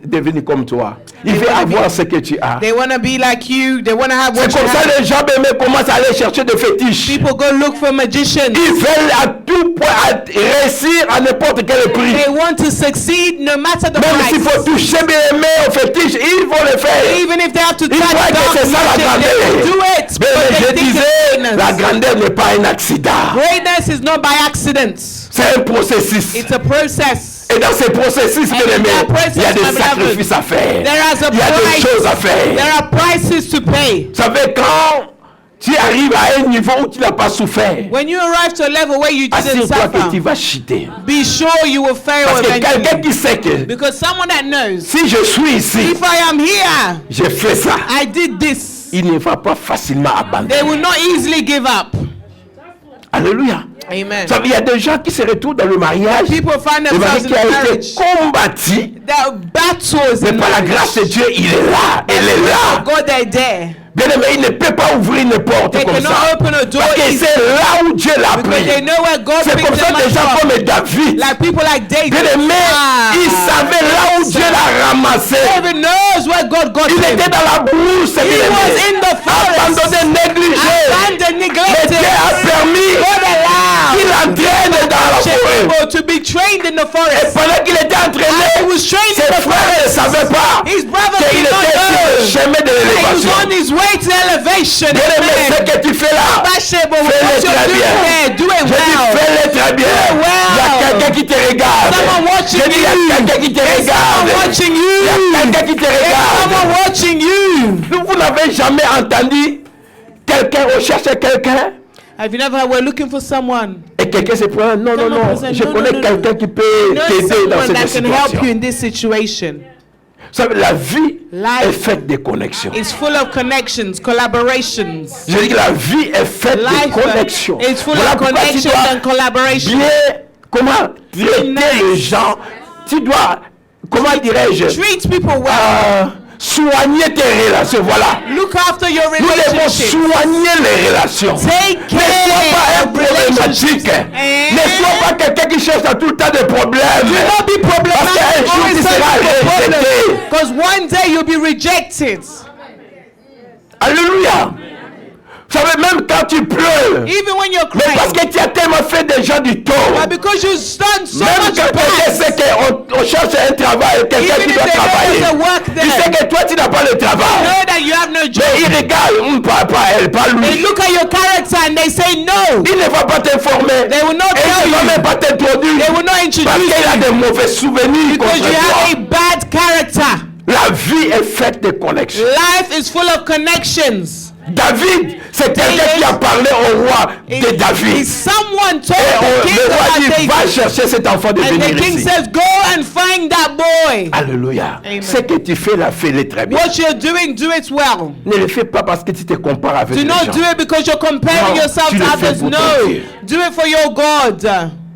devenir comme toi. Il veut avoir ce que tu as. They want to be like you. They want to have what C'est you comme ça have. que les gens même commencent à aller chercher des fétiches. People go look for magicians. Ils veulent à tout point réussir à n'importe quel prix. They want to succeed no matter the Même s'il faut price. toucher bien aimé au fétiche, ils vont le faire. Even if they have to Ils touch croient que dark c'est ça la magic, they will grandeur. do it. Mais Because je they think disais, it's la greatness. grandeur n'est pas un accident. Greatness is not by accident. C'est un processus. It's a process. Et dans ces processus, bien aimé, in that process, il y a des my beloved, sacrifices à faire. There is a Il y a des price. choses à faire. There are prices to pay. Vous savez, quand tu arrives à un niveau où tu n'as pas souffert, When you arrive to a level where you didn't assure-toi que tu suffer, vas chuter. be sure you will fail Parce que quelqu'un eventually. qui sait que Because someone that knows, si je suis ici, if I am here, j'ai fait ça, I did this, il ne va pas facilement they abandonner. will not easily give up. Alléluia. Amen. Vous savez, il y a des gens qui se retrouvent dans le mariage, People find le mari themselves in qui a été marriage. combattu, There are battles mais in par la marriage. grâce de Dieu, il est là, elle est là. God, they're there. Bien aimé, il ne peut pas ouvrir une porte They comme cannot ça. open a door Parce que easily. c'est là où Dieu l'a Because they pris. know where God C'est picked comme ça them des gens up from. comme David. Like people like David. Bien aimé, il savait là où Dieu l'a ramassé. David knows where God got Il him. était dans la brousse, He bien was aimé. in the forest. Abandonné, négligé. Abandoned, Mais neglected. Dieu a permis God allowed qu'il entraîne dans la forêt. people to be trained in the Et forest. pendant qu'il était As he entraîné, was trained ses in the frères ne forest, savaient pas his brothers qu'il did not était sur le know. chemin de He was l'élévation. on his way to elevation. Bien aimé, ce Amen. que tu fais là, Bathsheba, what fais-le you're très doing bien. there, do it Je dis, well. fais-le très bien. well. Il y a quelqu'un qui te regarde. Someone watching Je dis, il y a you. quelqu'un qui te Someone regarde. watching Il y you. a quelqu'un qui te Someone regarde. watching you. Vous n'avez jamais entendu quelqu'un rechercher quelqu'un Have you never heard we're looking for someone? et quelqu'un se prend, non, non, non, Someone je no, connais no, no, quelqu'un no. qui peut Know t'aider dans someone cette that can help you situation. in this situation. Vous savez, la vie Life est faite de connexions. It's full of connections, collaborations. Je dis que la vie est faite de Life connexions. is full Voilà of pourquoi tu connections dois and collaborations. bien, comment traiter les gens. Tu dois, comment dirais-je, Treat people well. soigner tes relations. Voilà. Look after your Nous devons relationships. soigner les relations. Take Ne sois pas care un of relationships. problématique. Ne sois pas quelqu'un qui cherche à tout le temps des problèmes. Do not be Parce problematic. qu'un jour Always tu search seras for rejeté. problems. Because one day you'll be rejected. Alléluia. Vous savez, même quand tu pleures, Even when you're mais parce crying. que tu as tellement fait des gens du tort. But because you've done so Même much quand quelqu'un bad. sait qu'on cherche un travail, quelqu'un Even qui if doit they know travailler. there's a work Tu there. sais que toi tu n'as pas le travail. Know that you have no job. Mais il regarde, pas elle, pas They lui. look at your character and they say no. Il ne va pas t'informer. They will not Et tell il ne va you. même pas t'introduire. They will not Parce introduce qu'il a you des mauvais souvenirs because contre you have a toi. bad character. La vie est faite de connexions. Life is full of connections. David, c'est quelqu'un qui a parlé au roi de David. Is someone told Et the king le roi about dit, va David. chercher cet enfant de And the venir king ici. says, go and find that boy. Alléluia. Amen. Ce que tu fais là, fais-le très bien. What you're doing, do it well. Ne le fais pas parce que tu te compares avec Do les not gens. do it because you're comparing Non, yourself tu to le fais others. pour ton No. Dieu. Do it for your God.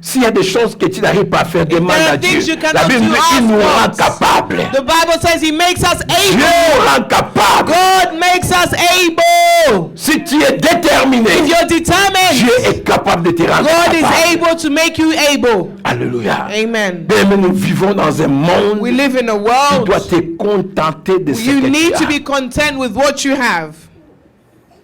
S'il y a des choses que tu n'arrives pas à faire, demande there are à Dieu. things you cannot La Bible do, dit ask qu'il nous rend God. capables. The Bible says He makes us Dieu able. rend capable. God makes us able. Si tu es déterminé, If you're determined, Dieu est capable de te rendre God is capable. able to make you able. Alléluia. Amen. Bien-aimé, nous vivons dans un monde We live in a tu dois world. te contenter de ce You que need tu to as. be content with what you have.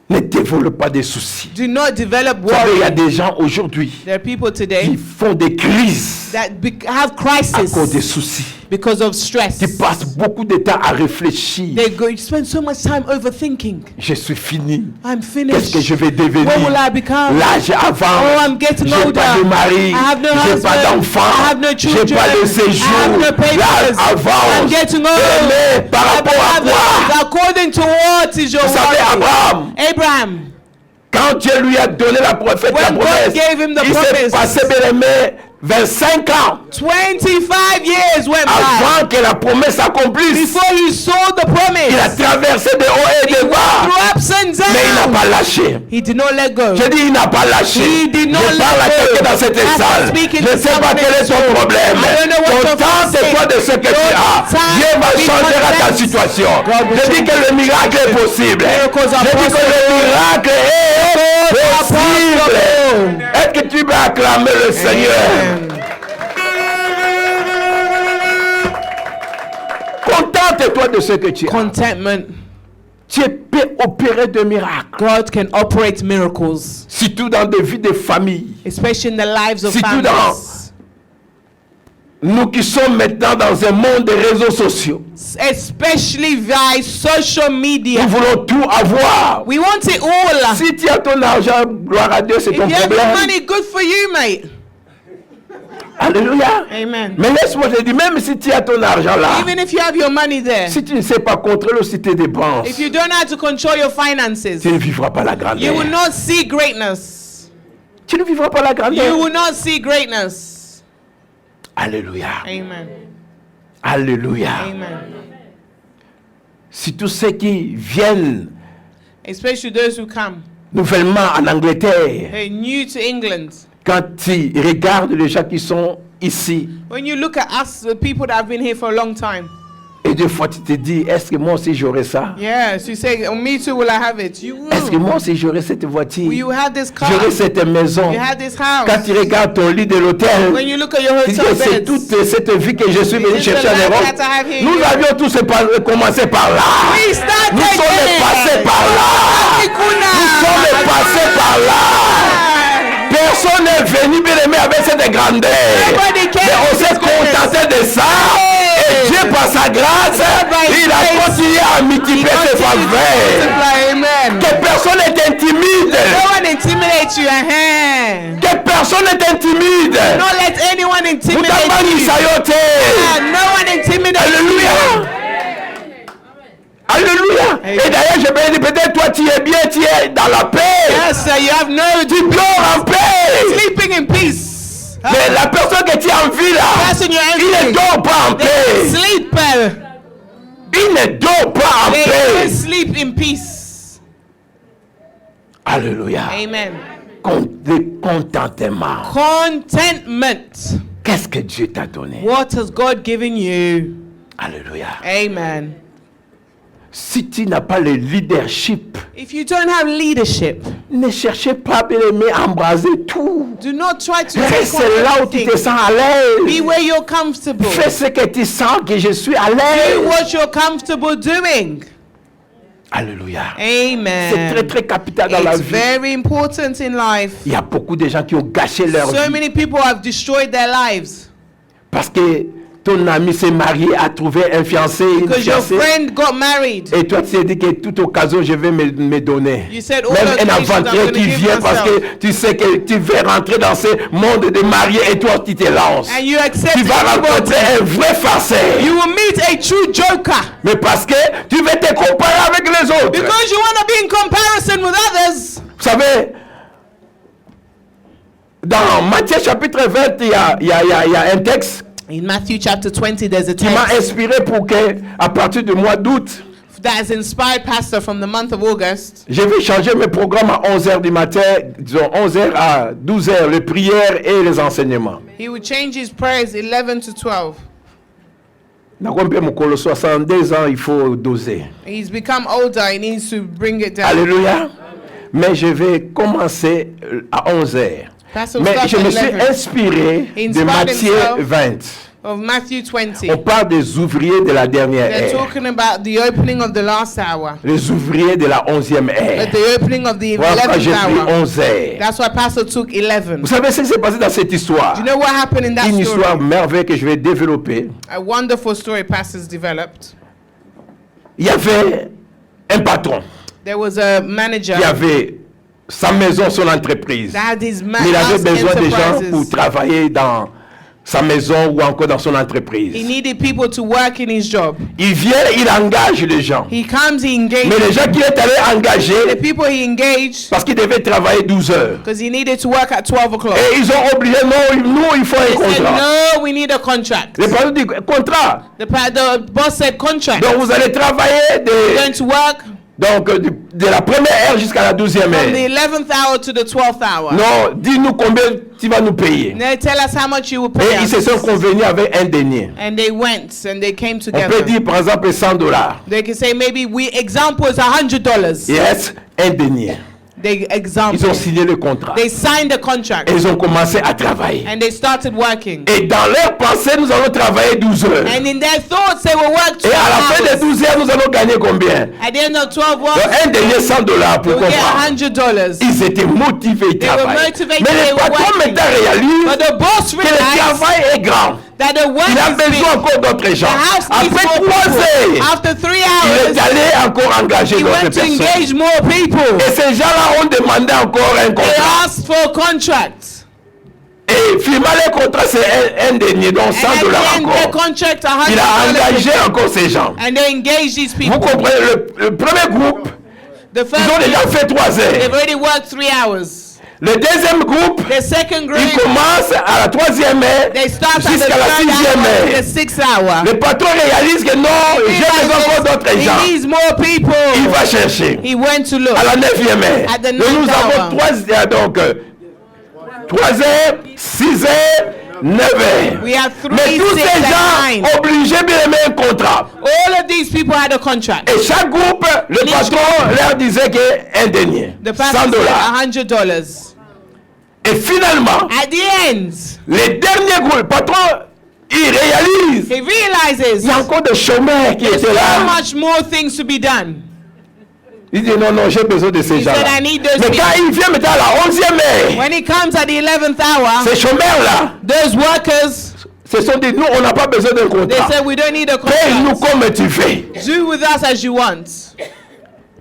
Ne développe pas des soucis. Do not develop Vous savez, il y a worry. des gens aujourd'hui There are people qui today font des crises that have à cause des crisis soucis. because of stress. Qui passent beaucoup de temps à réfléchir. You spend so much time overthinking. Je suis fini. I'm Qu'est-ce que finished. je vais devenir? What will I become? L'âge avant, Oh, I'm getting j'ai older. pas de mari, I have no j'ai husband. pas d'enfant, I have no j'ai children. pas de I have séjour. no L'âge papers. avance. I'm getting old. Mais par rapport à quoi? According to what is your Vous savez, worry? Abraham, Abraham, quand Dieu lui a donné la prophète, la When God promesse, gave him the il s'est promise. passé, bien aimé, 25 ans 25 years went by avant que la promesse s'accomplisse. before he saw the Il a promise. traversé de haut et de He went bas, through ups and mais il n'a downs. pas lâché. He did not let go. Je dis, il n'a pas lâché. He did not Je parle à let go. quelqu'un dans cette As I salle. speak in Je ne this sais pas quel est ton room, problème. I don't know what you're Contente-toi de ce que tu as. Time Dieu va to be changer ta content. situation. God will Je dis change que le miracle est possible. Miracles are Je dis que le possible. miracle est possible. Est-ce que tu vas acclamer le Seigneur? Contente-toi de ce que tu as. Contentment. Tu peux opérer de miracles. God can operate miracles, Surtout dans des vies de famille. especially in the lives of Si tu families. Nous qui sommes maintenant dans un monde des réseaux sociaux. Especially via social media. Nous voulons tout avoir. We want it all. Si tu as ton argent, gloire à Dieu, c'est If ton you have your problème. money, good for you, mate. Alléluia. Amen. Mais laisse-moi te dire, même si tu as ton argent là, Even if you have your money there, si tu ne sais pas contrôler aussi tes dépenses, if you don't know how to control your finances, tu ne vivras pas la grandeur. you will not see greatness. Tu ne vivras pas la You grandeur. will not see greatness. Alléluia. Amen. Alléluia. Amen. Si tous ceux qui viennent Especially those who come. nouvellement en Angleterre, Hey, new to England. quand tu regardes les gens qui sont ici, When you look at us, the people that have been here for a long time. et des fois tu te dis, est-ce que moi aussi j'aurai ça? Yes, you say, oh, me too, will I have it? You Est-ce que will. moi aussi j'aurai cette voiture? Will you have this car? J'aurai cette maison? You have this house. Quand tu regardes ton lit de l'hôtel, When you look at your tu dis hotel que c'est beds. toute cette vie que je suis venu This is chercher the en life Europe. that I have here. Nous avions tous commencé par là. We started Nous sommes there. passés par là. Nous sommes passés par là. Personne n'est venu bien aimé avec cette grandeur. Nobody came Mais on with s'est this goodness. contenté de ça. Hey. Et Dieu, par sa grâce, il a continué à multiplier ses faveurs. Amen. Que personne n'est intimide. No one intimidate you. Uh-huh. Que personne n'est intimide. Don't let anyone intimidate Mutamani you. sayote. No one intimidate Alléluia. you. Alléluia. Et d'ailleurs, je vais dire, peut-être toi tu es bien, tu es dans la paix. Yes, sir, you have no Tu dors en paix. sleeping in peace. Mais la personne que tu as en vie là, Person you're il ne envying, dort pas en they paix. sleep. Il ne dort pas en They paix. sleep in peace. Alléluia. Amen. Le contentement. Contentment. Qu'est-ce que Dieu t'a donné? What has God given you? Alléluia. Amen. Si tu n'as pas le leadership, If you don't have leadership, ne cherchez pas bien aimé à embraser tout. do not try to take Reste on là où tu everything. te sens à Be l'aise. where you're comfortable. Fais ce que tu sens que je suis à Do l'aise. what you're comfortable doing. Alléluia. C'est Amen. très très capital dans la It's vie. very important in life. Il y a beaucoup de gens qui ont gâché leur So vie many people have destroyed their lives parce que ton ami s'est marié, a trouvé un fiancé, une because your fiancée. friend got married. Et toi, tu t'es dit que toute occasion, je vais me donner. You said all Même occasions, un I'm aventurier gonna qui give vient parce myself. que tu sais que tu veux rentrer dans ce monde de mariés et toi, tu te lances. And you accept Tu vas rencontrer everybody. un vrai farceur. You will meet a true joker Mais parce que tu veux te comparer avec les autres. because you want to be in comparison with others. Vous savez, dans Matthieu chapitre 20, il y a un texte In Matthew chapter 20, there's a qui m'a text inspiré pour que, à partir du mois d'août, that has inspired Pastor from the month of August. Je vais changer mes programmes à 11h du matin, disons 11h à 12h, les prières et les enseignements. He would change his prayers 11 to 12. Nakwambia mukolo 62 ans, il faut doser. He's become older, he needs to bring it down. Alléluia. Mais je vais commencer à 11h. Pastor Mais starts je at me suis 11. inspiré He de inspired Matthieu himself 20. Of Matthew 20. On parle des ouvriers de la dernière They're ère. talking about the opening of the last hour. Les ouvriers de la 11e ère. The opening of the Voilà pourquoi 11th j'ai pris hour. 11 heures. That's why Pastor took 11. Vous savez ce qui s'est passé dans cette histoire? Do you know what happened in that Une histoire story? merveilleuse que je vais développer. A wonderful story Pastor's developed. Il y avait un patron. There was a manager Il y avait sa maison, son entreprise. that had his Mais il avait house besoin de gens pour enterprises. travailler dans sa maison ou encore dans son He entreprise. needed people to work in his job. Il vient, il engage les gens. He comes, he engages. Mais les gens qu'il est allé The engager, people he engaged, parce qu'il devait travailler 12 heures. because he needed to work at 12 o'clock. Et ils ont obligé, non, nous, il faut un They said, contrat. no, we need a contract. Le patron dit, contrat. The boss said, contract. Donc vous allez travailler You're going to work donc, de la première heure jusqu'à la 12e from the heure. 11th hour to the 12th hour. Non, dis-nous combien tu vas nous payer. And they tell us how much you will Et pay ils se us. sont convenus avec un denier. And they went and they came On peut together. dire par exemple $100. They can say maybe example is $100. Yes, un denier. They Ils example. ont signé le contrat. They signed the contract Et ils ont commencé à travailler. and they started working. Et dans leur pensée, nous allons travailler 12 heures. And in their thoughts, they will work 12 Et à la fin des hours. 12 heures, nous allons gagner combien? At the end of 12 Donc, hours, un denier $100 they pour will get comprendre. $100. Ils étaient motivés, ils They were travaillaient. motivated, Mais they le were patron working. maintenant réalise But the boss que le realized travail est grand. that the work Il a is besoin big. encore d'autres The gens. house needs Après more 3 people. heures, After 3 il est hours, allé encore engager he d'autres went to personnes. engage more people. Et ces gens-là ont demandé encore un They contrat. asked for a contract. Et finalement, le contrat, c'est un denier, donc And $100 at the end, their encore. contract Il a $100. engagé encore ces gens. And they engaged these Vous people. comprenez, le premier groupe, The ils first ont déjà group, fait 3 they've heures. already worked 3 hours. Le deuxième groupe, The second il group, commence à la 3e heure they start at the jusqu'à la 3rd 6e hour to the heure. 6th hour. Le patron réalise que non, j'ai besoin encore d'autres He gens. needs more people. Il va chercher. He went to look. À la 9e heure. At the Donc nous 9th avons hour. 3 heures, 6 heures, 9 heures. We have 3, Mais tous 6, ces and gens 9. obligés de remettre un contrat. All of these people had a contract. Et chaque groupe, le Each patron leur disait qu'un denier. The pastor said $100. $100. Et finalement, At the end, les derniers groupes, le patron, il réalise. he realizes Il y a encore des chômeurs qui there's étaient so là. much more things to be done. Il dit non, non, j'ai besoin de ces He said, gens-là. I need those Mais people. quand il vient maintenant à la 11e heure, When he comes at the 11th hour, ces chômeurs-là, those workers, se sont dit, nous, on n'a pas besoin d'un they contrat. said, we don't need a Paye-nous contract. comme tu fais. Do with us as you want.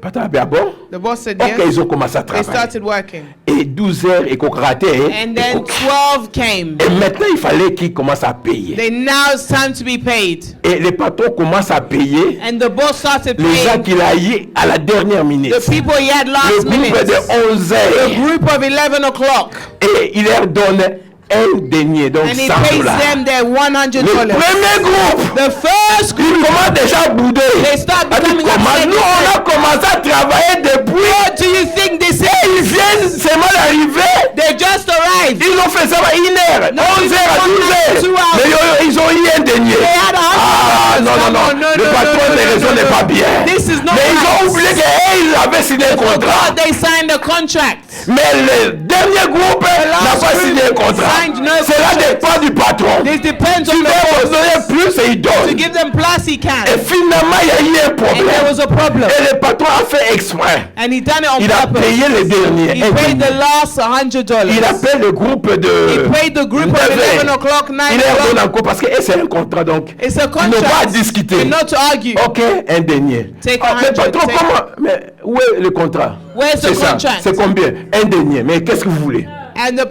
Patron a dit, ah bon? The boss said Ok, yes. ils ont commencé à They travailler. started working. Et 12 heures, et qu'on ratait. And then 12 came. Et maintenant, il fallait qu'ils commencent à payer. Then now it's time to be paid. Et les patrons commencent à payer And the boss started les gens paying qu'il a eu à la dernière minute. the people he had Le last groupe minute. de 11 The heures. group of 11 o'clock. Et il leur donne un denier, donc And he $100. pays them their Le $100. premier groupe, The first il group, commence déjà à bouder. they start Il dit, becoming comment upset. nous, on a commencé à travailler depuis. What do you think this Ils is? viennent seulement d'arriver. They just arrived. Ils ont fait ça à 1 heure, No, 11 heures à 12 heures. 2 hours. Mais ils ont eu un denier. They had Ah, non, non, non. No, Le no, patron no, de no, raison no, n'est no. pas bien. This is not Mais ils ont right. oublié qu'ils avaient signé un contrat. But they signed a contract. Mais le dernier groupe n'a pas group signé un contrat. signed no Cela contract. dépend du patron. This depends Tu on the veux boss. donner plus et il To donne. give them plus, he can. Et finalement, il y a eu un And there was problème. a problem. Et le patron a fait exprès. And he done it on Il a purpose. payé les derniers. He paid the last $100. Il appelle le groupe de He paid the group of 11 o'clock, 9 Il leur donne o'clock. encore parce que c'est un contrat donc. It's a Ils n'ont pas à contract. discuter. And not to argue. Ok, un denier. Take Ah, mais 100, patron, take- comment? Mais où est le contrat? Where's the C'est ça. contract? C'est combien? Un denier. Mais qu'est-ce que vous voulez? And the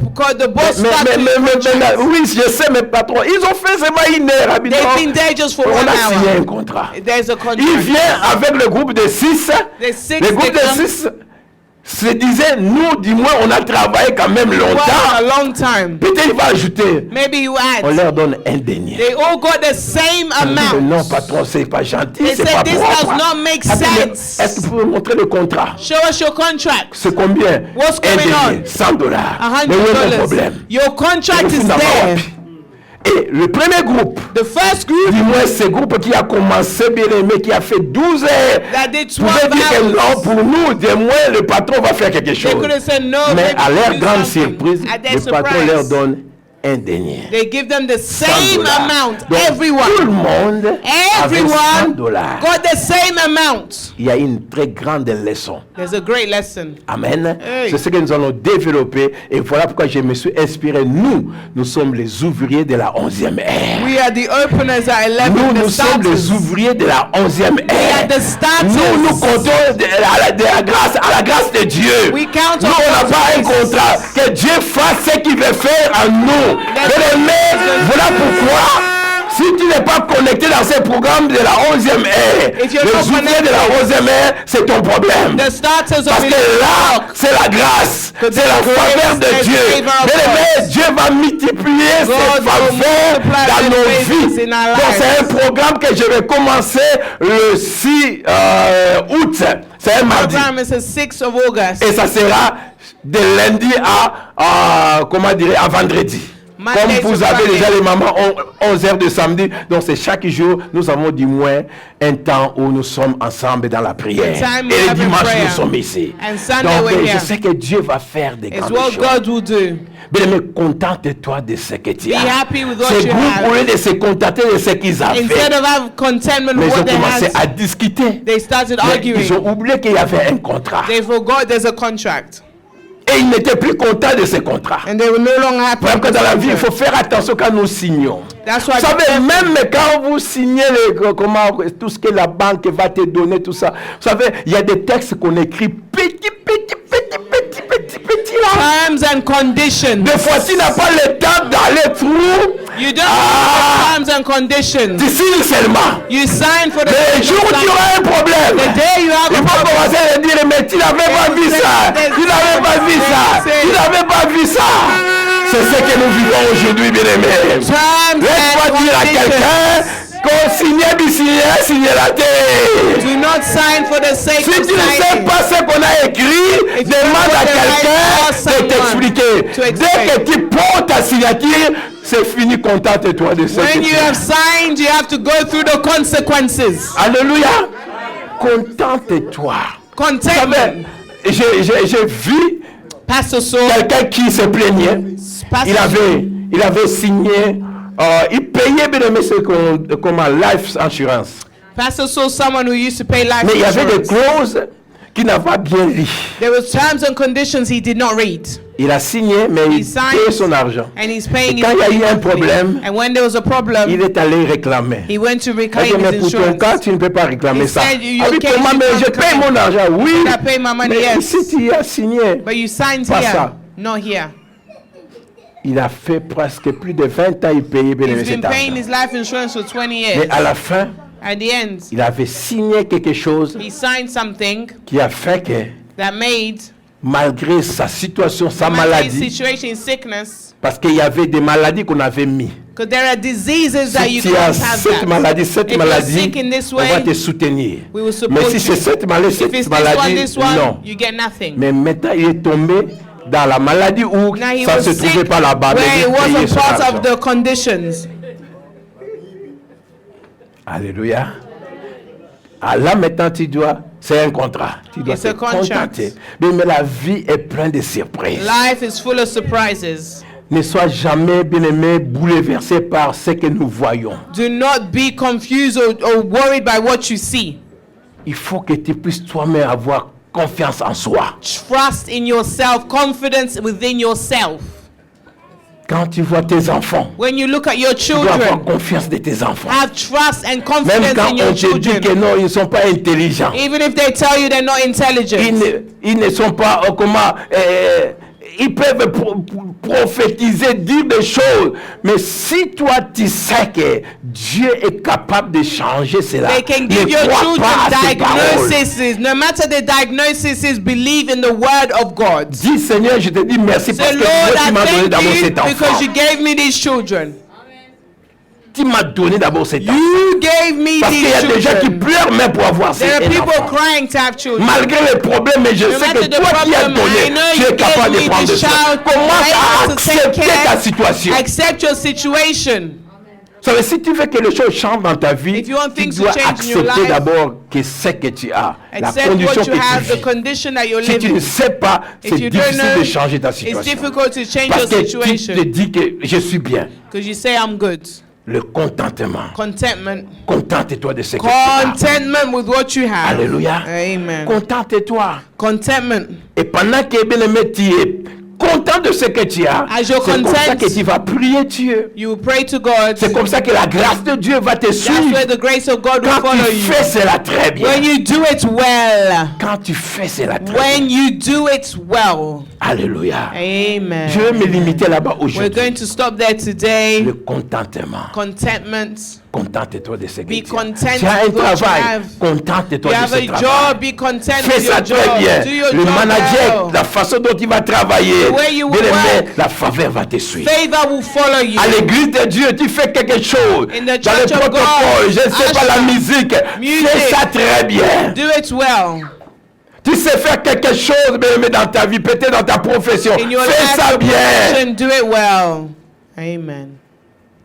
boss Mais, started the contract. oui, je sais, mes patrons, ils ont fait seulement 1 heure. Habitant. They've been there just for On 1 a signé hour. un contrat. There's a Il contract. vient avec le groupe de 6. The six, Le groupe they de come. 6 se disait, nous, du moins, on a travaillé quand même Worked a longtemps. long time. Peut-être il va ajouter, Maybe you on add. leur donne un denier. They all got the same Non, amount. patron, c'est pas gentil, They c'est pas said this propre. does not make Ah, mais sense. est-ce que vous pouvez montrer le contrat? Show us your contract. C'est combien? What's Un going denier, on? $100. Mais où est mon $100. problème? Your contract is there. Et le premier groupe, The first group du moins ce groupe qui a commencé bien aimé, qui a fait 12 heures, that did 12 pouvait dire que non, hours, pour nous, du moins le patron va faire quelque they chose. could have said no. Mais maybe à leur do grande something. surprise, At their le patron leur surprise, donne un denier. they give them the same $100. amount. Donc, tout le Everyone monde avait $100. got the same amount. Il y a une très grande leçon. There's a great lesson. Amen. Hey. C'est ce que nous allons développer. Et voilà pourquoi je me suis inspiré. Nous sommes les ouvriers de la 11e ère. We are the openers at 11, Nous the sommes les starters. ouvriers de la 11e We are ère. the starters. Nous comptons à la grâce de Dieu. We count Nous, on on n'a God's pas un grace. contrat. Que Dieu fasse ce qu'il veut faire en nous. Bien-aimés, voilà pourquoi, si tu n'es pas connecté dans ces programmes de la 11e ère, If you're les not ouvriers de la 11e ère, c'est ton problème. The starters Parce of que là, it. c'est la grâce, c'est la faveur de and Dieu. favor of Bien-aimés, Dieu va multiplier ses God will faveurs multiply dans his nos favors vies. in our Donc lives. c'est un programme que je vais commencer le 6 août. C'est un mardi. Program is the 6th of August. Et ça sera de lundi à vendredi. Monday Comme vous to avez Friday. déjà les mamans 11 heures de samedi, donc c'est chaque jour, nous avons du moins un temps où nous sommes ensemble dans la prière. time we Et le have in dimanche, prayer. nous sommes ici. And Sunday Donc we're je here. sais que Dieu va faire des It's grandes what choses. God will do. Bien-aimé, contente-toi de ce que tu Be as. happy with what Ce you groupe, have. au lieu de se contenter de ce qu'ils avaient, Instead of having contentment mais with ils what ont they commencé à had, discuter. they started Mais arguing. ils ont oublié qu'il y avait un contrat. They forgot there's a contract. Et ils n'étaient plus contents de ce contrat. And they were no longer happy Parce with que the dans la vie, il contract. faut faire attention quand nous signons. That's why Vous savez, même quand vous signez tout ce que la banque va te donner, tout ça, vous savez, il y a des textes qu'on écrit petit là. terms and conditions. Des fois, tu n'as pas le temps d'aller through. You don't Ah. need the terms and conditions. Tu signes seulement. You sign for the Mais le jour où tu auras un problème, The day you have il a faut problem, commencer à dire, mais tu n'avais pas vu ça. Tu n'avais pas vu ça. Tu n'avais pas vu ça. C'est ce que nous vivons aujourd'hui, bien-aimés. terms Laisse-moi and dire à conditions. quelqu'un qu'on signait la terre. Do not sign for the sake Si of tu ne sais signing. pas ce qu'on a écrit, If you demande don't à know the right quelqu'un person de t'expliquer. to Dès explain. que tu prends ta signature, c'est fini, contente-toi de ce que When tu you as. have signed, you have to go through the consequences. Alléluia. Contente-toi. Vous Contentment. savez, j'ai vu Pastor Saul, quelqu'un qui se plaignait. Pastor Il avait signé, il payait bien aimé ce comme un life insurance. Pastor Saul, someone who used to pay life Mais il y avait des insurance. clauses qu'il n'a pas bien lues. There was terms and conditions he did not read. Il a signé, mais il signed. payait son argent. And he's paying Et quand his il y a money eu un monthly. problème, And when there was a problem, il est allé réclamer. he went to Il a dit, reclaim mais his pour ton insurance. cas, tu ne peux pas réclamer He ça. said, Ah your oui, case, comment, you mais can't je paye claim. mon argent, oui. I pay my money, Mais yes. ici, tu as signé. But you signed Pas here, ça. not here. Il a fait presque plus de 20 ans, il payait bien aimé He's been cet paying argent. his life insurance for 20 Mais years. à la fin, At the end, il avait signé quelque chose he signed something qui a fait que, that made malgré sa situation, sa his maladie, situation in sickness, parce qu'il y avait des maladies qu'on avait mis. because there are diseases that you Si tu as can't have cette that. maladie, If you're sick in this on va way, te soutenir. we will Mais support si you. c'est cette maladie, If it's this one, non. you get nothing. Mais maintenant, il est tombé dans la maladie où Now he ça ne was se trouvait sick pas là-bas. mais where il it payait wasn't son part argent. of the conditions. Alléluia. Ah, là maintenant, c'est un contrat. Tu dois It's te a contract. contenter. Mais la vie est pleine de surprises. Life is full of surprises. Ne sois jamais, bien-aimé, bouleversé par ce que nous voyons. Do not be confused or worried by what you see. Il faut que tu puisses toi-même avoir confiance en soi. Trust in yourself, confidence within yourself. Quand tu vois tes enfants, When you look at your tu dois avoir children, confiance de tes enfants. have trust and Même confidence quand in on your te dit que children. non, ils ne sont pas intelligents. Even if they tell you they're not intelligent. Ils ne sont pas, ils peuvent prophétiser, dire des choses. Mais si toi, tu sais que Dieu est capable de changer cela, They can give ne your crois children pas à ces paroles. diagnoses. No matter the diagnoses, believe in the word of God. Dis, Seigneur, je te dis merci parce Say, que Lord, toi, tu m'as donné I d'abord thank cet you enfant. because you gave me these children. Tu m'as donné d'abord cet enfant. You gave me Parce qu'il y a these des gens qui children. pleurent même pour avoir cet There are people enfant. crying to have children. Malgré les problèmes, mais je No sais que matter the toi qui as problem, donné, I know tu you es capable gave de me prendre this soin. child. Commence à Able to take accepter ta care. situation. Accept your situation. Ça veut dire, si tu veux que les choses changent dans ta vie, If you want tu things to dois change in your accepter life, d'abord que ce que tu as, la Accept condition what que you have, tu the vis. condition that you're Si tu ne living. sais pas, c'est If you don't difficile know, de changer ta it's situation. difficult to change Parce your que tu te situation dis que je suis bien. because you say I'm good. Le contentement. Contentment. Contente-toi de ce que tu as. Contentment with what you have. Alléluia. Amen. Contente-toi. Contentment. Et pendant que bien aimé, tu es content de ce que tu as, As c'est you're comme ça content, que tu vas prier Dieu. You will pray to God. C'est comme ça que la grâce de Dieu va te That's suivre. where the grace of God will Quand follow tu you. fais cela très bien. When you do it well. Quand tu fais cela très bien. When you do it well. Alléluia. Amen. Je vais me limiter là-bas We're aujourd'hui. going to stop there today. Le contentement. Contentment. Contente-toi de ce que Be tu as. content Tu as un with what you travail. have. Contente-toi You de have ce a travail. job. Be content Fais with your ça très job. bien. Do your Le job manager, well. la façon dont il va travailler, The way you bien aimé, work. la faveur va te suivre. Favor will follow you. À l'église de Dieu, tu fais quelque chose. In the Dans le church of protocole, God, je ne sais pas la musique. music. Fais ça très bien. Do it well. Tu sais faire quelque chose, bien aimé, dans ta vie, peut-être dans ta profession. In your Fais life, ça your bien. profession, do it well. Amen.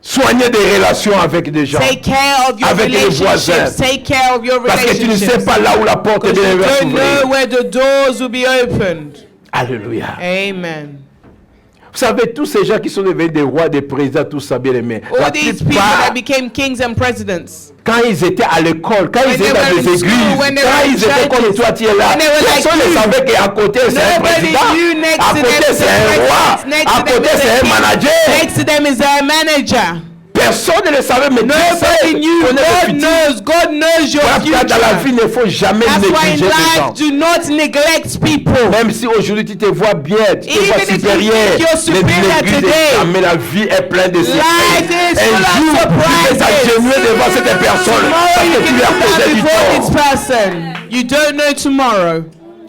Soignez des relations avec des gens. Take care of your Avec les relationships. voisins. Take care of your Parce que tu ne sais relationships. pas là où la porte Because bien you va don't know s'ouvrir. where the doors will be opened. Alléluia. Amen. Vous savez, tous ces gens qui sont devenus des rois, des présidents, tout ça, bien aimé. La All these people plupart, that became kings and presidents. quand ils étaient à l'école, quand When ils they étaient dans were les in school, églises, when they quand were in ils étaient comme churches, toi, tu es là, when they were like personne ne you, savait qu'à côté c'est un nobody président, knew next à to côté them is c'est a un roi, president, next à to them côté is c'est a un king, manager. next to them is a manager. Personne ne le savait, mais Dieu sait, Nobody knew. connaît le God futur. knows. God knows your Voilà pourquoi dans la vie, future. il ne faut jamais That's why in négliger les gens. life, do not neglect people. Même si aujourd'hui tu te vois bien, tu te Even vois if you supérieur, think you're superior l'église est today, jamais, la vie est pleine de Life surprises. is Un full of jour, tu peux surprises. t'agenouiller devant cette personne Tomorrow parce you que tu can lui as causé stand du before this tort. person. You don't know tomorrow.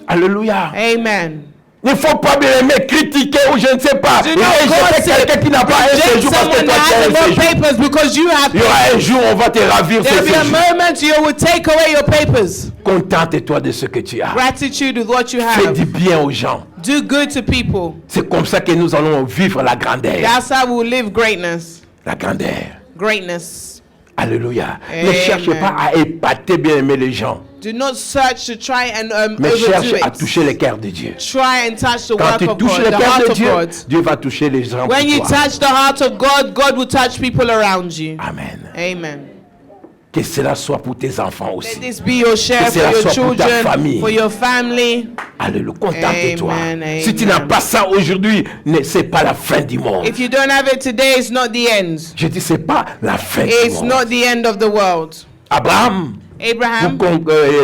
Alléluia. Amen. Il ne faut pas bien aimer critiquer ou je ne sais pas. Do Et not rejeter gossip. quelqu'un qui n'a pas un Reject séjour parce que someone toi that tu as has un no séjour. papers because you have Il y aura papers. un jour où on va te ravir There ce will be a séjour. moment you will take away your papers. Contente-toi de ce que tu as. Gratitude with what you Fais have. du bien aux gens. Do good to people. C'est comme ça que nous allons vivre la grandeur. That's how we'll live greatness. La grandeur. Greatness. Alléluia. Ne Amen. cherchez pas à épater bien aimer les gens. Do not search to try and Mais cherche overdo à it. toucher le cœur de Dieu. Try and touch the Quand work tu of touches God, le the cœur heart de of Dieu, God. Dieu va toucher les gens When you pour toi. touch the heart of God, God will touch people around you. Amen. Amen. Que cela soit pour tes enfants Let aussi. this be your share Que for cela your soit pour ta children, famille. for your family. Alléluia. Contente-toi. Amen, Si tu amen. n'as pas ça aujourd'hui, c'est pas la fin du monde. If you don't have it today, it's not the end. Je dis, c'est pas la fin du It's monde. not the end of the world. Abraham, Abraham, pour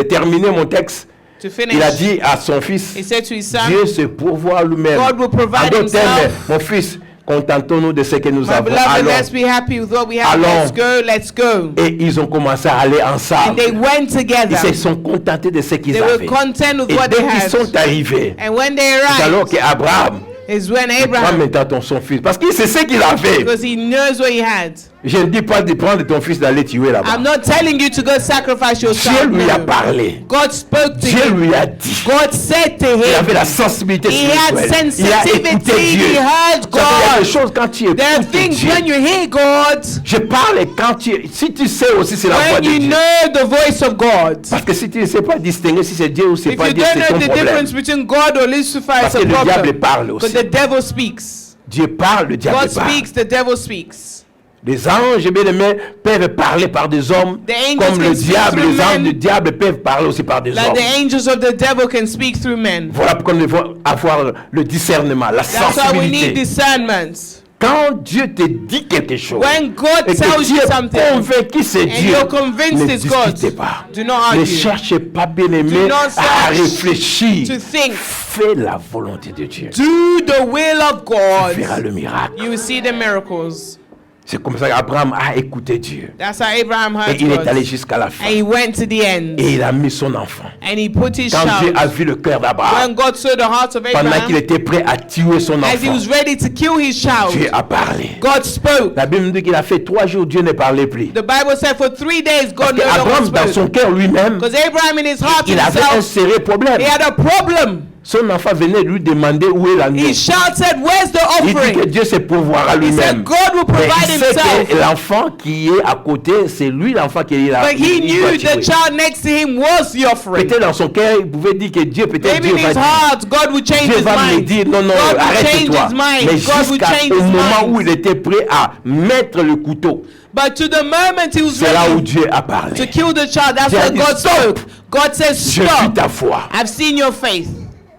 terminer mon texte, to il a finish, dit à son fils, he said to his son, Dieu se pourvoit lui-même. God will provide En d'autres termes, himself. mon fils, contentons-nous de ce que nous My avons. beloved, Allons. let's be happy with what we have. Allons. Let's go, let's go. Et ils ont commencé à aller And ensemble. they went Ils together. se sont contentés de ce qu'ils They were avaient. content with Et what dès they qu'ils had. sont arrivés, And when they c'est alors arrived, qu'Abraham is when prend Abraham, maintenant son fils. Parce qu'il sait ce qu'il avait. because he knows what he had. Je ne dis pas de prendre ton fils d'aller tuer là-bas. I'm not telling you to go sacrifice your Dieu child. lui a No. parlé. God spoke to Dieu him. lui a dit. God said to Il avait him. la sensibilité He had spirituelle. Il a écouté sensitivity. Dieu. He heard Ça veut dire, il y a des God. choses quand tu There are écoutes things Dieu. when you hear God, Je parle quand tu... Si tu sais aussi c'est la voix when de you Dieu. know the voice of God. Parce que si tu ne sais pas distinguer si c'est Dieu ou c'est If pas you Dieu, don't c'est know ton the problème. difference between God or Lucifer, Parce it's que a le diable problem. parle aussi. Because the devil speaks. Dieu parle, le diable God parle. speaks, the devil speaks. Les anges, bien aimés, peuvent parler par des hommes, The angels comme le can speak diable, through les anges men. du diable peuvent parler aussi par des Like hommes. the angels of the devil can speak through men. Voilà pourquoi nous devons avoir le discernement, la That's why we need sensibilité. discernment. Quand Dieu te dit quelque chose, When God et que tells tu you es something, convaincu c'est and Dieu, you're convinced ne it's God, discutez pas. do not Ne argue. cherchez pas, bien-aimé, Do not à search réfléchir. to think. Fais la volonté de Dieu. Do the will of Tu verras God. le miracle. You will see the miracles. C'est comme ça qu'Abraham a écouté Dieu. That's how Abraham Et heard il est allé God. jusqu'à la fin. And he went to the end. Et il a mis son enfant. And he put his Quand Dieu a child. vu le cœur When d'Abraham, God saw the heart of pendant qu'il Abraham, était prêt à tuer son as he enfant, was ready to kill his Dieu child, a parlé. God spoke. La Bible nous dit qu'il a fait 3 jours, Dieu ne parlait plus. The Bible said for 3 days Parce God que no longer Abraham, dans son spoke. cœur lui-même, Because Abraham in his heart il avait un himself, sérieux problème. he had a problem. Son enfant venait lui demander où est l'agneau. His child said, "Where's the Il dit que offering?" Dieu se pourvoira He lui-même. said, "God will Mais provide il sait himself." que l'enfant qui est à côté, c'est lui l'enfant qui est là. But he Il knew doit the tuer. child next to him was the offering. Peut-être dans son cœur, il pouvait dire que Dieu, peut-être Maybe Dieu in va his dire. heart, God will change Dieu his va me mind. dire, non, non, God will change arrête-toi. his mind. Mais God will change jusqu'au his moment où mind. il était prêt à mettre le couteau, But to the moment he was c'est là où ready Dieu a to parlé. kill the child, that's Dieu a when dit, God "Stop." spoke. God says, Je suis "Stop. ta foi. I've seen your faith."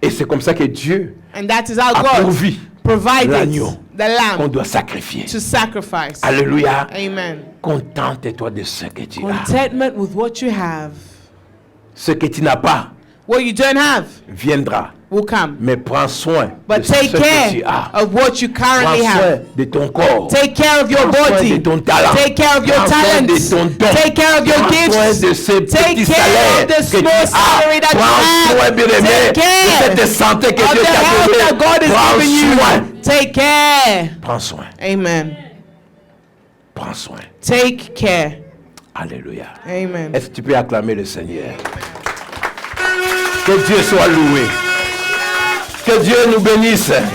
Et c'est comme ça que Dieu And that is how a God pourvu provided l'agneau the qu'on lamb doit sacrifier. to sacrifice. Alléluia. Amen. Contente-toi de ce que tu as. Contentment with what you have. Ce que tu n'as pas What you don't have viendra. will come. Mais prends soin de But ce take que tu care as. of what you Prends currently soin have. de ton corps. Take care of your Prends soin body. de ton talent. Take care of your Prends soin talents. de ton don. Take care of your Prends gifts. soin de ces Take petits care salaires of the que tu small as. salary that you Prends have. soin, bien-aimé, Take de care cette santé que of Dieu the t'a health that donnée. God has Prends given soin. you. Take care. Prends soin. Amen. Prends soin. Take care. Alléluia. Amen. Est-ce que tu peux acclamer le Seigneur? Que Dieu soit loué. Que Dieu nous bénisse. Amen.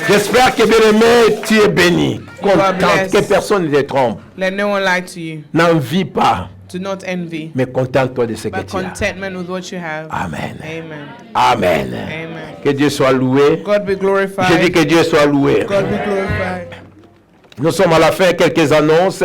J'espère que, bien-aimé, tu es béni. Contente, blessed. que personne ne te trompe. Let no one lie to you. N'envie pas, Do not envy, mais contente-toi de ce que but tu as. contentment with what you have. Amen. Amen. Amen. Amen. Que Dieu soit loué. God be Je dis glorified. que Dieu soit loué. God be glorified. Nous sommes à la fin, quelques annonces.